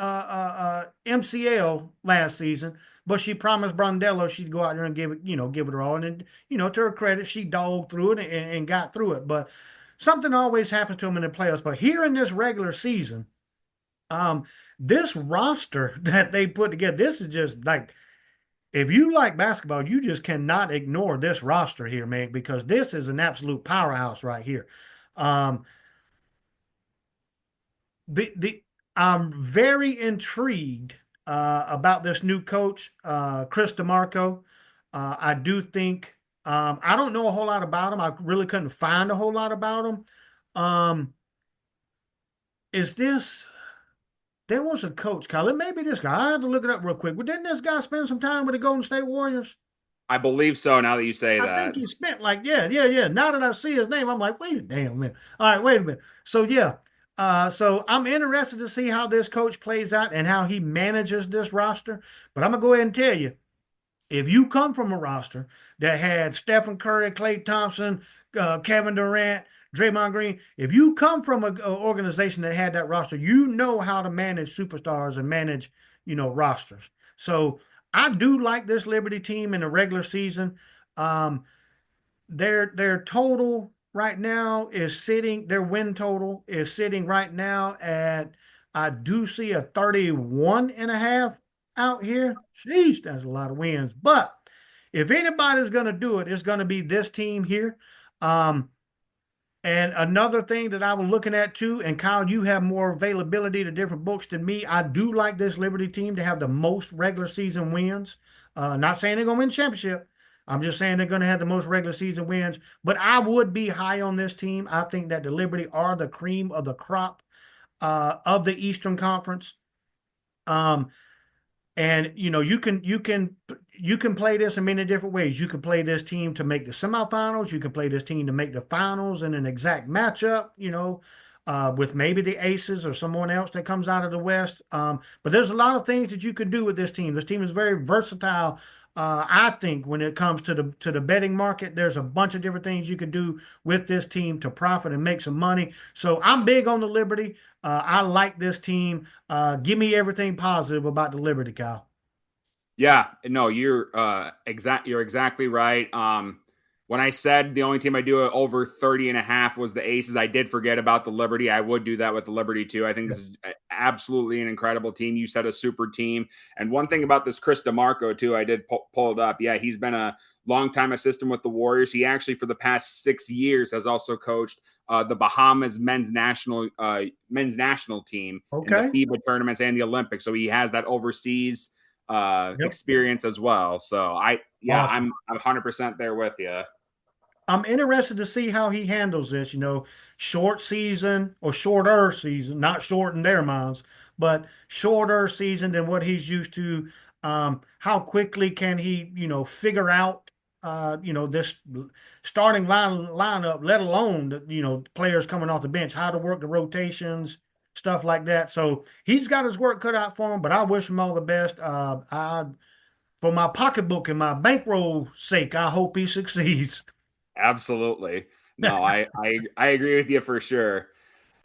MCL last season, but she promised Brondello she'd go out there and give it her all. And then, to her credit, she dogged through it and got through it. But something always happens to them in the playoffs. But here in this regular season, um, this roster that they put together, this is just like, if you like basketball, you just cannot ignore this roster here, man, because this is an absolute powerhouse right here. Um, the I'm very intrigued about this new coach, Chris DeMarco. I do think I don't know a whole lot about him. I really couldn't find a whole lot about him. Um, is this There was a coach, Kyle? It may be this guy. I had to look it up real quick. But didn't this guy spend some time with the Golden State Warriors? I believe so. Now that you say I that, think he spent like, yeah, yeah, yeah. Now that I see his name, I'm like, wait a damn minute. All right, wait a minute. So yeah, so I'm interested to see how this coach plays out and how he manages this roster. But I'm gonna go ahead and tell you, if you come from a roster that had Stephen Curry, Klay Thompson, Kevin Durant, Draymond Green, if you come from an organization that had that roster, you know how to manage superstars and manage, rosters. So I do like this Liberty team in the regular season. Um, their total right now is sitting, their win total is sitting right now at, I do see a 31 and a half out here. Sheesh, that's a lot of wins. But if anybody's going to do it, it's going to be this team here. Um, and another thing that I was looking at too, and Kyle, you have more availability to different books than me. I do like this Liberty team to have the most regular season wins. Not saying they're going to win championship. I'm just saying they're going to have the most regular season wins. But I would be high on this team. I think that the Liberty are the cream of the crop of the Eastern Conference. Um, and you can play this in many different ways. You can play this team to make the semifinals. You can play this team to make the finals in an exact matchup. With maybe the Aces or someone else that comes out of the West. But there's a lot of things that you can do with this team. This team is very versatile. I think when it comes to the betting market, there's a bunch of different things you can do with this team to profit and make some money. So I'm big on the Liberty. I like this team. Give me everything positive about the Liberty, Kyle. yeah, no, you're exactly right. When I said the only team I do over 30 and a half was the Aces, I did forget about the Liberty. I would do that with the Liberty too. I think Yeah. this is absolutely an incredible team. You said a super team. And one thing about this Chris DeMarco too, I did pull it up. Yeah, he's been a longtime assistant with the Warriors. He actually for the past 6 years has also coached the Bahamas men's national team in the Okay. FIBA tournaments and the Olympics. So he has that overseas Yep. experience as well. So yeah, Awesome. I'm 100% there with you. I'm interested to see how he handles this. Short season or shorter season, not short in their minds, but shorter season than what he's used to. How quickly can he, figure out, this starting lineup, let alone players coming off the bench, how to work the rotations, stuff like that. So he's got his work cut out for him, but I wish him all the best. For my pocketbook and my bankroll sake, I hope he succeeds. Absolutely. No, I agree with you for sure.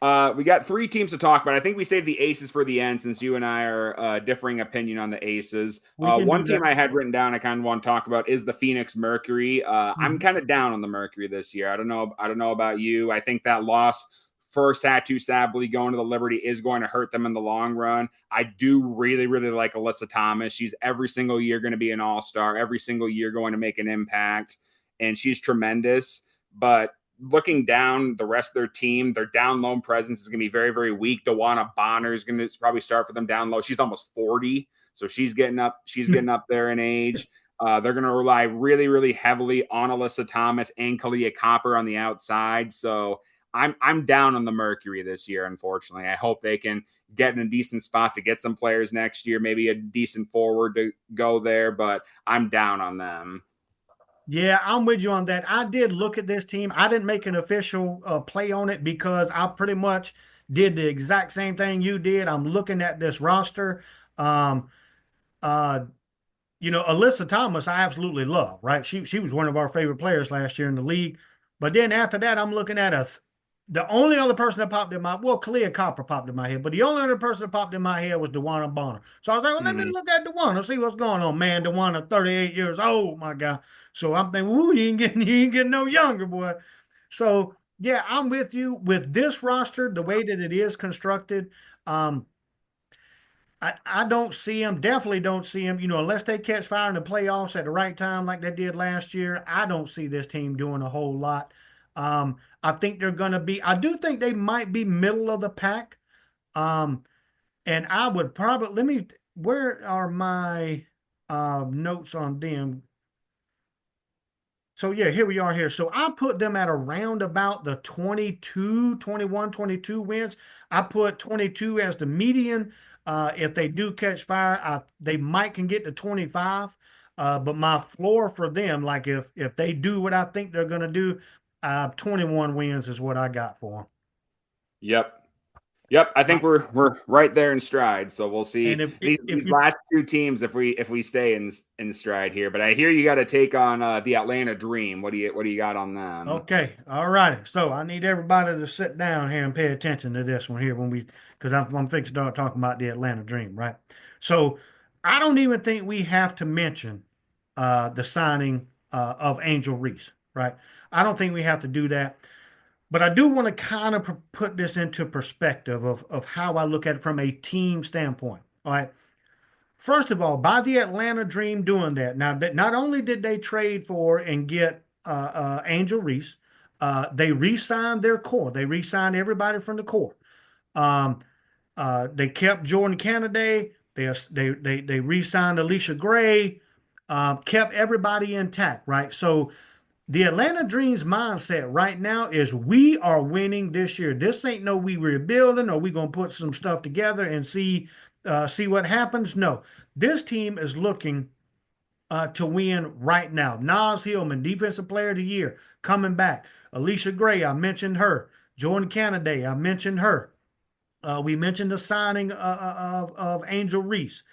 We got three teams to talk about. I think we saved the Aces for the end since you and I are differing opinion on the Aces. We can One do team that. I had written down I kind of want to talk about is the Phoenix Mercury. I'm Mhm. kind of down on the Mercury this year. I don't know. I don't know about you. I think that loss for Satu Sably going to the Liberty is going to hurt them in the long run. I do really, really like Alyssa Thomas. She's every single year going to be an all-star, every single year going to make an impact, and she's tremendous. But looking down the rest of their team, their down low presence is going to be very, very weak. Dewana Bonner is going to probably start for them down low. She's almost 40, so she's getting up. She's getting up there in age. They're going to rely really, really heavily on Alyssa Thomas and Kalia Copper on the outside. So I'm down on the Mercury this year. Unfortunately, I hope they can get in a decent spot to get some players next year, maybe a decent forward to go there. But I'm down on them. Yeah, I'm with you on that. I did look at this team. I didn't make an official play on it because I pretty much did the exact same thing you did. I'm looking at this roster. Um, uh, Alyssa Thomas, I absolutely love, right? She was one of our favorite players last year in the league. But then after that, I'm looking at the only other person that popped in my Kalia Copper popped in my head, but the only other person that popped in my head was Dewana Bonner. So I was like, well, let me Mm-hmm. look at Dewana, see what's going on. Man, Dewana, 38 years old, my God. So I'm thinking, ooh, you ain't getting no younger, boy. So yeah, I'm with you with this roster, the way that it is constructed. Um, I don't see him, definitely don't see him, unless they catch fire in the playoffs at the right time like they did last year. I don't see this team doing a whole lot. I think they're going to be, I do think they might be middle of the pack. Um, and I would probably, where are my notes on them? So yeah, here we are here. So I put them at around about the 22, 21, 22 wins. I put 22 as the median. If they do catch fire, they might can get to 25. But my floor for them, like if they do what I think they're going to do, 21 wins is what I got for them. Yep. Yep, I think Right. we're right there in stride. So we'll And see if these you last two teams if we stay in stride here. But I hear you got to take on the Atlanta Dream. What do you got on them? Okay, all righty. So I need everybody to sit down here and pay attention to this one here because I'm fixing to start talking about the Atlanta Dream, right? So I don't even think we have to mention the signing of Angel Reese, right? I don't think we have to do that, but I do want to kind of put this into perspective of how I look at it from a team standpoint. All right. First of all, by the Atlanta Dream doing that, now that not only did they trade for and get Angel Reese, they re-signed their core. They re-signed everybody from the core. Um, they kept Jordan Kennedy. They re-signed Alicia Gray. Kept everybody intact, right? So the Atlanta Dreams mindset right now is we are winning this year. This ain't no we rebuilding or we gonna put some stuff together and see what happens. No, this team is looking to win right now. Nas Hillman, Defensive Player of the Year, coming back. Alicia Gray, I mentioned her. Jordan Kennedy, I mentioned her. We mentioned the signing of Angel Reese.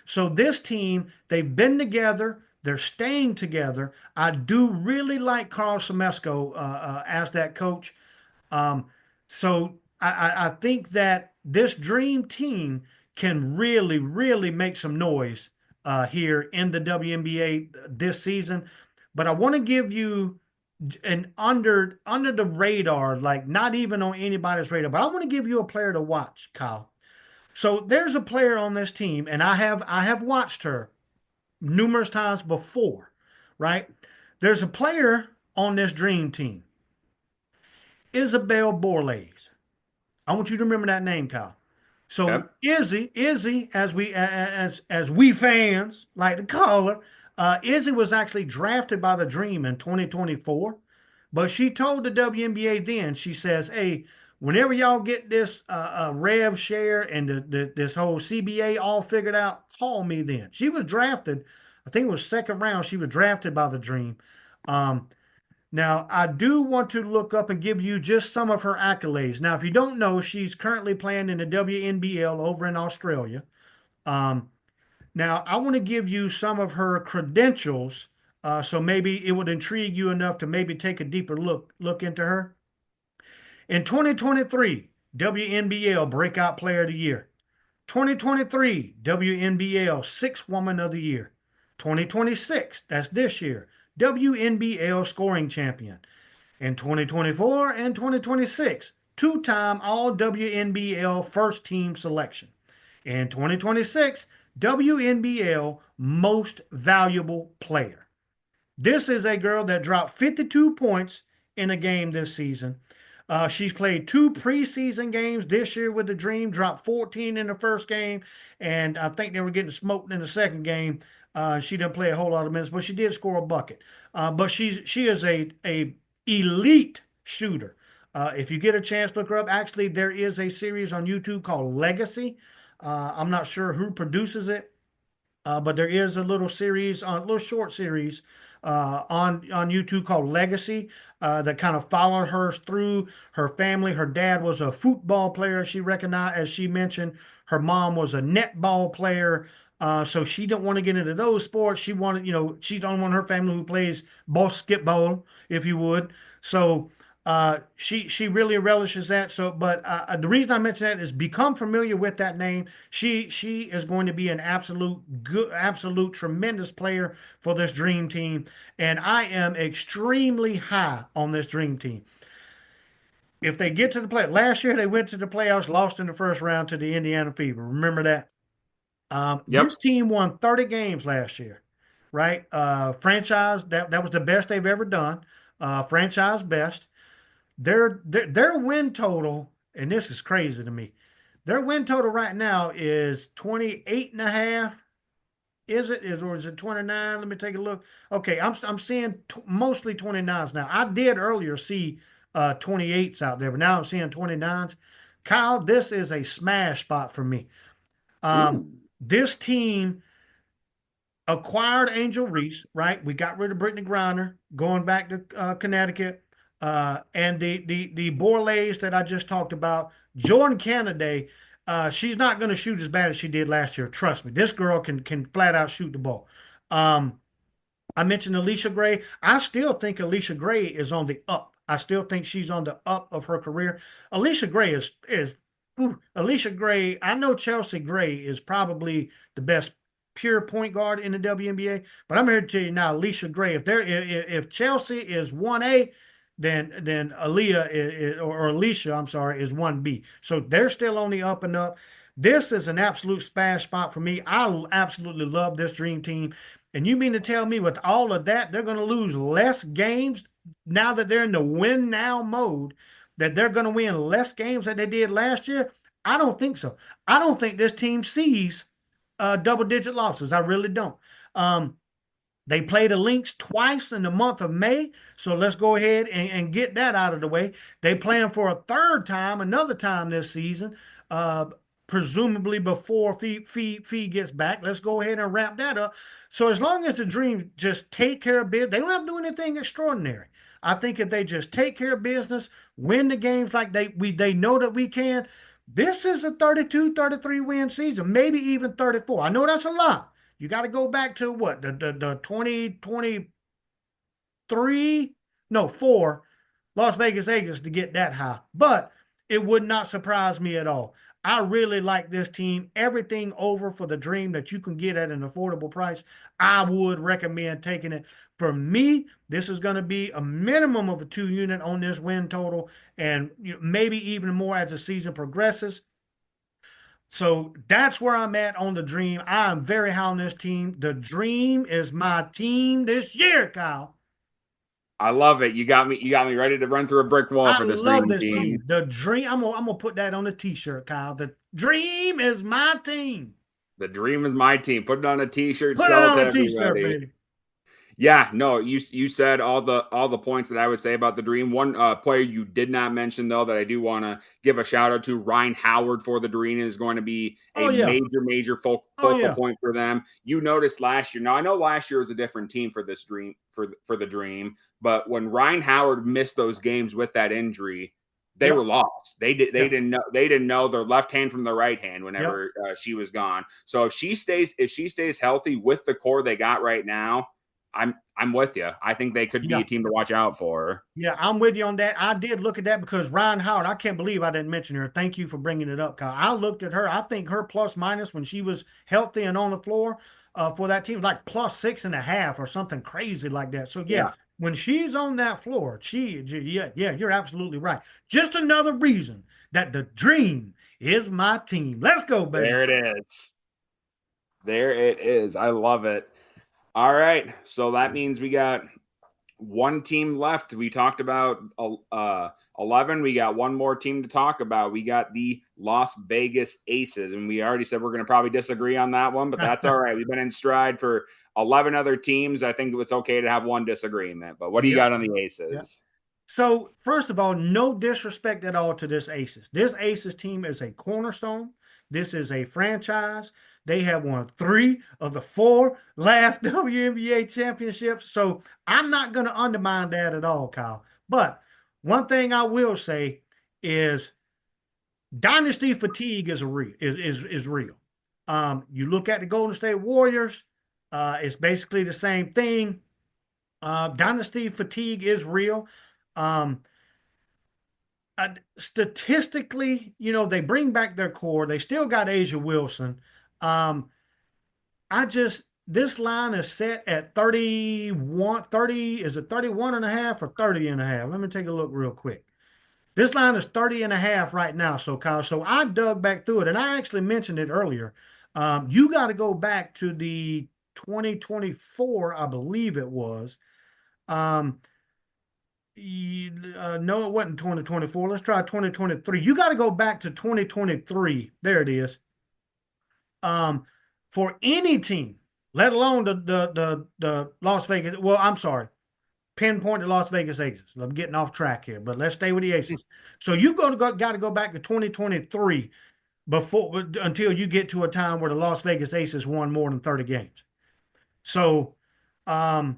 So this team, they've been together. They're staying together. I do really like Carl Semesco as that coach. Um, so I think that this dream team can really, really make some noise here in the WNBA this season. But I want to give you an under the radar, like not even on anybody's radar. But I want to give you a player to watch, Kyle. So there's a player on this team, and I have watched her numerous times before, right? There's a player on this dream team, Isabel Borlaze. I want you to remember that name, Kyle. Okay. So Izzy, as we fans like to call her, Izzy was actually drafted by the Dream in 2024, but she told the WNBA then, she says, "Hey, whenever y'all get this rev share and this whole CBA all figured out, call me then." She was drafted, I think it was second round. She was drafted by the Dream. Um, Now, I do want to look up and give you just some of her accolades. Now, if you don't know, she's currently playing in the WNBL over in Australia. Um, Now, I want to give you some of her credentials, so maybe it would intrigue you enough to maybe take a deeper look into her. In 2023, WNBL Breakout Player of the Year. 2023 WNBL Sixth Woman of the Year. 2026, that's this year, WNBL Scoring Champion. In 2024 and 2026, two-time All WNBL First Team Selection. In 2026, WNBL Most Valuable Player. This is a girl that dropped 52 points in a game this season. She's played two preseason games this year with the Dream, dropped 14 in the first game, and I think they were getting smoked in the second game. She didn't play a whole lot of minutes, but she did score a bucket. But she is a elite shooter. If you get a chance, look her up. Actually, there is a series on YouTube called Legacy. I'm not sure who produces it, but there is a little series, a little short series on YouTube called Legacy that kind of followed her through her family. Her dad was a football player. She recognized, as she mentioned, her mom was a netball player. So she didn't want to get into those sports. She wanted, she don't want her family who plays basketball, if you would. So she really relishes that. So, but the reason I mention that is become familiar with that name. She is going to be an absolute tremendous player for this dream team, and I am extremely high on this dream team. If they get to the play, last year they went to the playoffs, lost in the first round to the Indiana Fever. Remember that? Yep. This team won 30 games last year, right? Franchise that was the best they've ever done. Franchise best. Their win total, and this is crazy to me. Their win total right now is 28 and a half. Or is it 29? Let me take a look. Okay, I'm seeing mostly 29s now. I did earlier see 28s out there, but now I'm seeing 29s. Kyle, this is a smash spot for me. Ooh. This team acquired Angel Reese, right? We got rid of Brittany Griner, going back to Connecticut. And the Borlays that I just talked about, Jordan Kennedy, she's not going to shoot as bad as she did last year. Trust me, this girl can flat out shoot the ball. I mentioned Alicia Gray. I still think Alicia Gray is on the up. I still think she's on the up of her career. Alicia Gray Alicia Gray. I know Chelsea Gray is probably the best pure point guard in the WNBA, but I'm here to tell you now, Alicia Gray. If Chelsea is 1A, then Alicia, I'm sorry, is 1B. So they're still on the up and up. This is an absolute smash spot for me. I absolutely love this dream team. And you mean to tell me with all of that, they're going to lose less games now that they're in the win now mode, that they're going to win less games than they did last year? I don't think so. I don't think this team sees double digit losses. I really don't. They play the Lynx twice in the month of May, so let's go ahead and get that out of the way. They plan for a third time, another time this season, presumably before Fee gets back. Let's go ahead and wrap that up. So as long as the Dream just take care of business, they don't have to do anything extraordinary. I think if they just take care of business, win the games like they know that we can, this is a 32, 33 win season, maybe even 34. I know that's a lot. You got to go back to what the 2023, no 4 Las Vegas Aces to get that high, but it would not surprise me at all. I really like this team. Everything over for the Dream that you can get at an affordable price, I would recommend taking it. For me, this is going to be a minimum of a 2 unit on this win total, and maybe even more as the season progresses. So that's where I'm at on the Dream. I am very high on this team. The Dream is my team this year, Kyle. I love it. You got me ready to run through a brick wall for this love Dream this team. team. The Dream. I'm gonna put that on a t-shirt, Kyle. The Dream is my team. The Dream is my team. Put it on a t-shirt, Put it sell it on to a t-shirt, everybody. baby. Yeah, no, you said all the points that I would say about the Dream. One player you did not mention though that I do want to give a shout out to, Ryan Howard for the Dream, is going to be a major focal point for them. You noticed last year. Now I know last year was a different team for this Dream for the Dream, but when Ryan Howard missed those games with that injury, they were lost. They didn't know their left hand from their right hand whenever she was gone. So if she stays healthy with the core they got right now, I'm with you. I think they could be a Yeah. team to watch out for. Yeah, I'm with you on that. I did look at that because Ryan Howard, I can't believe I didn't mention her. Thank you for bringing it up, Kyle. I looked at her. I think her plus minus when she was healthy and on the floor for that team, like plus 6.5 or something crazy like that. So, yeah, Yeah, when she's on that floor, yeah, you're absolutely right. Just another reason that the dream is my team. Let's go, baby. there it is. There it is. I love it. All right. So that means we got one team left. We talked about 11. We got one more team to talk about. We got the Las Vegas Aces. And we already said we're going to probably disagree on that one, but that's all right. We've been in stride for 11 other teams. I think it's okay to have one disagreement. But what do you Yep. got on the Yeah. Aces? So, first of all, no disrespect at all to this Aces. This Aces team is a cornerstone. This is a franchise. They have won 3 of the 4 last WNBA championships. So, I'm not going to undermine that at all, Kyle. But one thing I will say is dynasty fatigue is real. You look at the Golden State Warriors, it's basically the same thing. Dynasty fatigue is real. Um, Statistically, they bring back their core. They still got Asia Wilson. Um, this line is set at 31, 30, is it 31 and a half or 30 and a half? Let me take a look real quick. This line is 30 and a half right now. So, Kyle, so I dug back through it and I actually mentioned it earlier. You got to go back to the 2024, I believe it was. Um, no, it wasn't 2024. Let's try 2023. You got to go back to 2023. There it is. For any team, let alone the Las Vegas. Well, I'm sorry, pinpoint the Las Vegas Aces. I'm getting off track here, but let's stay with the Aces. So you got to go back to 2023 until you get to a time where the Las Vegas Aces won more than 30 games. So, um,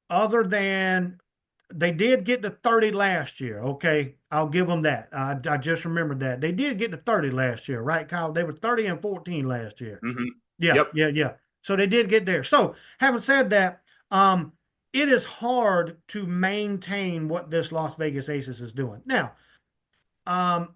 other than they did get to 30 last year. Okay. I'll give them that. I just remembered that. They did get to 30 last year, right, Kyle? They were 30 and 14 last year. Mm-hmm. Yeah, Yep. yeah. So they did get there. So having said that, it is hard to maintain what this Las Vegas Aces is doing. Now, um,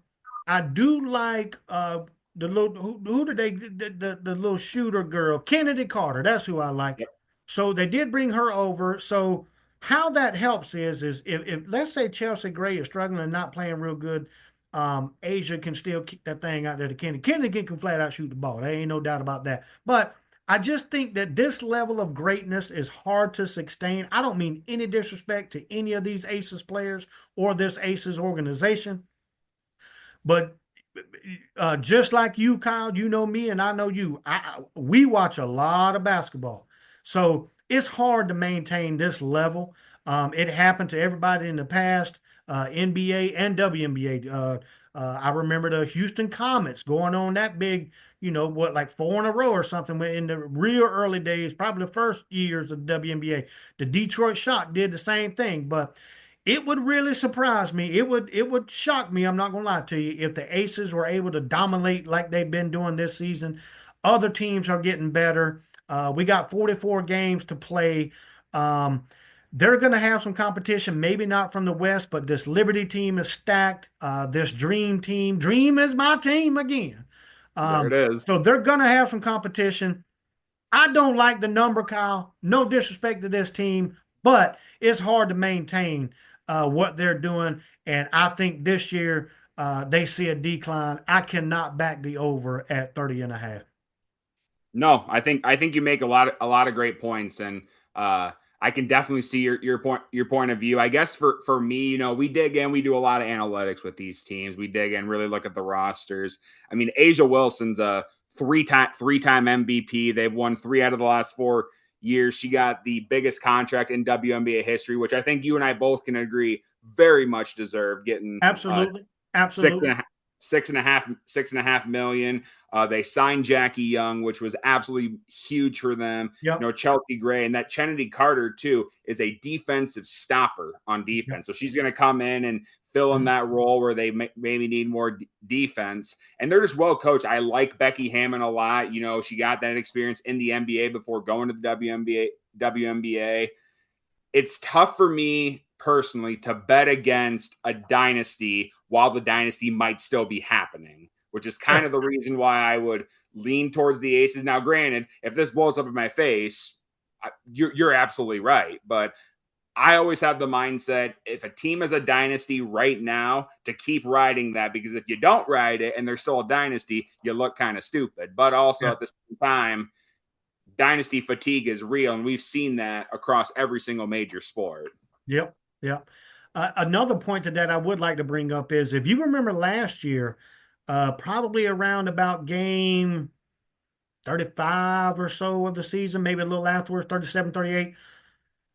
I do like the little who did they the little shooter girl, Kennedy Carter. That's who I like. Yep. So they did bring her over. So how that helps is if let's say Chelsea Gray is struggling and not playing real good, Asia can still kick that thing out there to Kennedy. Kennedy can flat out shoot the ball. There ain't no doubt about that. But I just think that this level of greatness is hard to sustain. I don't mean any disrespect to any of these Aces players or this Aces organization. But just like you, Kyle, you know me and I know you. We watch a lot of basketball, so it's hard to maintain this level. It happened to everybody in the past, NBA and WNBA. I remember the Houston Comets going on that big, like 4 in a row or something in the real early days, probably the first years of WNBA. The Detroit Shock did the same thing, but it would really surprise me. It would shock me. I'm not gonna lie to you if the Aces were able to dominate like they've been doing this season. Other teams are getting better. We got 44 games to play. Um, they're going to have some competition, maybe not from the West, but this Liberty team is stacked. This Dream is my team again. There it Um, is. so they're going to have some competition. I don't like the number, Kyle. No disrespect to this team, but it's hard to maintain what they're doing. And I think this year they see a decline. I cannot back the over at 30 and a half. No, I think you make a lot of great points, and I can definitely see your point of view. I guess for me, we dig in, we do a lot of analytics with these teams. We dig in, really look at the rosters. I mean, Asia Wilson's a three-time MVP. They've won 3 out of the last 4 years. She got the biggest contract in WNBA history, which I think you and I both can agree very much deserved, getting Absolutely. six and Absolutely. a half. 6.5 million. They signed Jackie Young, which was absolutely huge for them. Yep. Chelsea Gray, and that Kennedy Carter too is a defensive stopper on Yep. defense. So she's going to come in and fill in that role where they maybe need more defense. And they're just well coached. I like Becky Hammon a lot. She got that experience in the NBA before going to the WNBA. It's tough for me personally to bet against a dynasty while the dynasty might still be happening, which is kind of the reason why I would lean towards the Aces. Now, granted, if this blows up in my face, you're absolutely right. But I always have the mindset, if a team is a dynasty right now, to keep riding that, because if you don't ride it and they're still a dynasty, you look kind of stupid. But also at the same time, dynasty fatigue is real, and we've seen that across every single major sport. Yep. Yep. Another point to that I would like to bring up is, if you remember last year, probably around about game 35 or so of the season, maybe a little afterwards, 37, 38,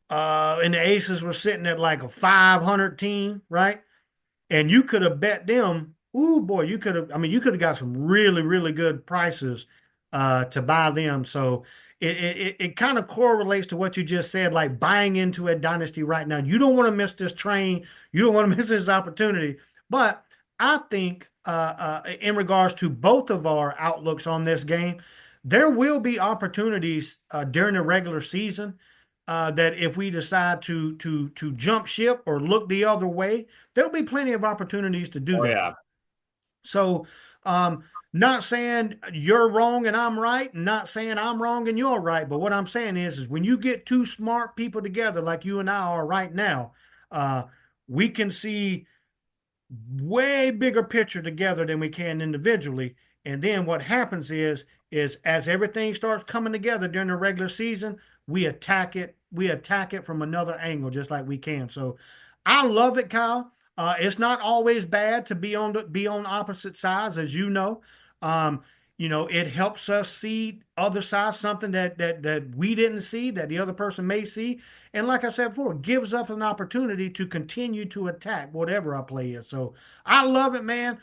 and the Aces were sitting at like a 500 team, right? And you could have bet them. Ooh, boy, you could have. I mean, you could have got some really, really good prices to buy them. So it kind of correlates to what you just said, like buying into a dynasty right now. You don't want to miss this train. You don't want to miss this opportunity. But I think in regards to both of our outlooks on this game, there will be opportunities during the regular season that if we decide to jump ship or look the other way, there'll be plenty of opportunities to do Oh, that. yeah. So, not saying you're wrong and I'm right, and not saying I'm wrong and you're right, but what I'm saying is when you get two smart people together like you and I are right now, uh, we can see way bigger picture together than we can individually. And then what happens is as everything starts coming together during the regular season, we attack it. We attack it from another angle, just like we can. So I love it, Kyle. It's not always bad to be on opposite sides, as you know. Um, it helps us see other sides, something that we didn't see, that the other person may see. And like I said before, it gives us an opportunity to continue to attack whatever our play is. So I love it, man.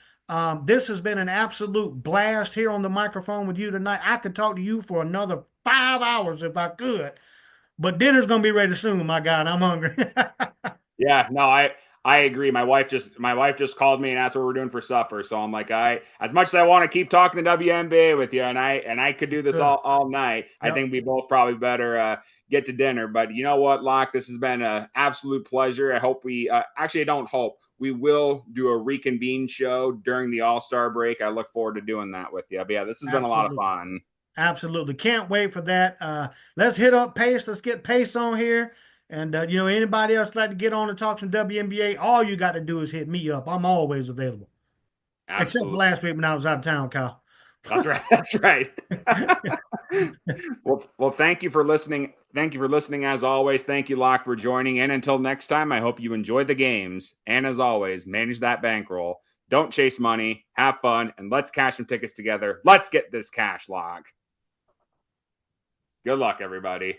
This has been an absolute blast here on the microphone with you tonight. I could talk to you for another 5 hours if I could, but dinner's gonna be ready soon, my guy, and I'm hungry. Yeah, no, I agree. My wife just called me and asked what we're doing for supper. So I'm like, as much as I want to keep talking the WNBA with you, and I could do this Good. all night, I Yep. think we both probably better get to dinner. But you know what, Locke, this has been an absolute pleasure. I hope actually, I don't hope, we will do a reconvene show during the All-Star break. I look forward to doing that with you. But yeah, this has been a lot of Absolutely. fun. Absolutely. Can't wait for that. Let's hit up Pace. Let's get Pace on here. And anybody else like to get on and talk some WNBA, all you got to do is hit me up. I'm always available. Except for Absolutely. last week when I was out of town, Kyle. That's right. That's right. Well, thank you for listening. Thank you for listening as always. Thank you, Locke, for joining. And until next time, I hope you enjoyed the games. And as always, manage that bankroll. Don't chase money. Have fun. And let's cash some tickets together. Let's get this cash, Locke. Good luck, everybody.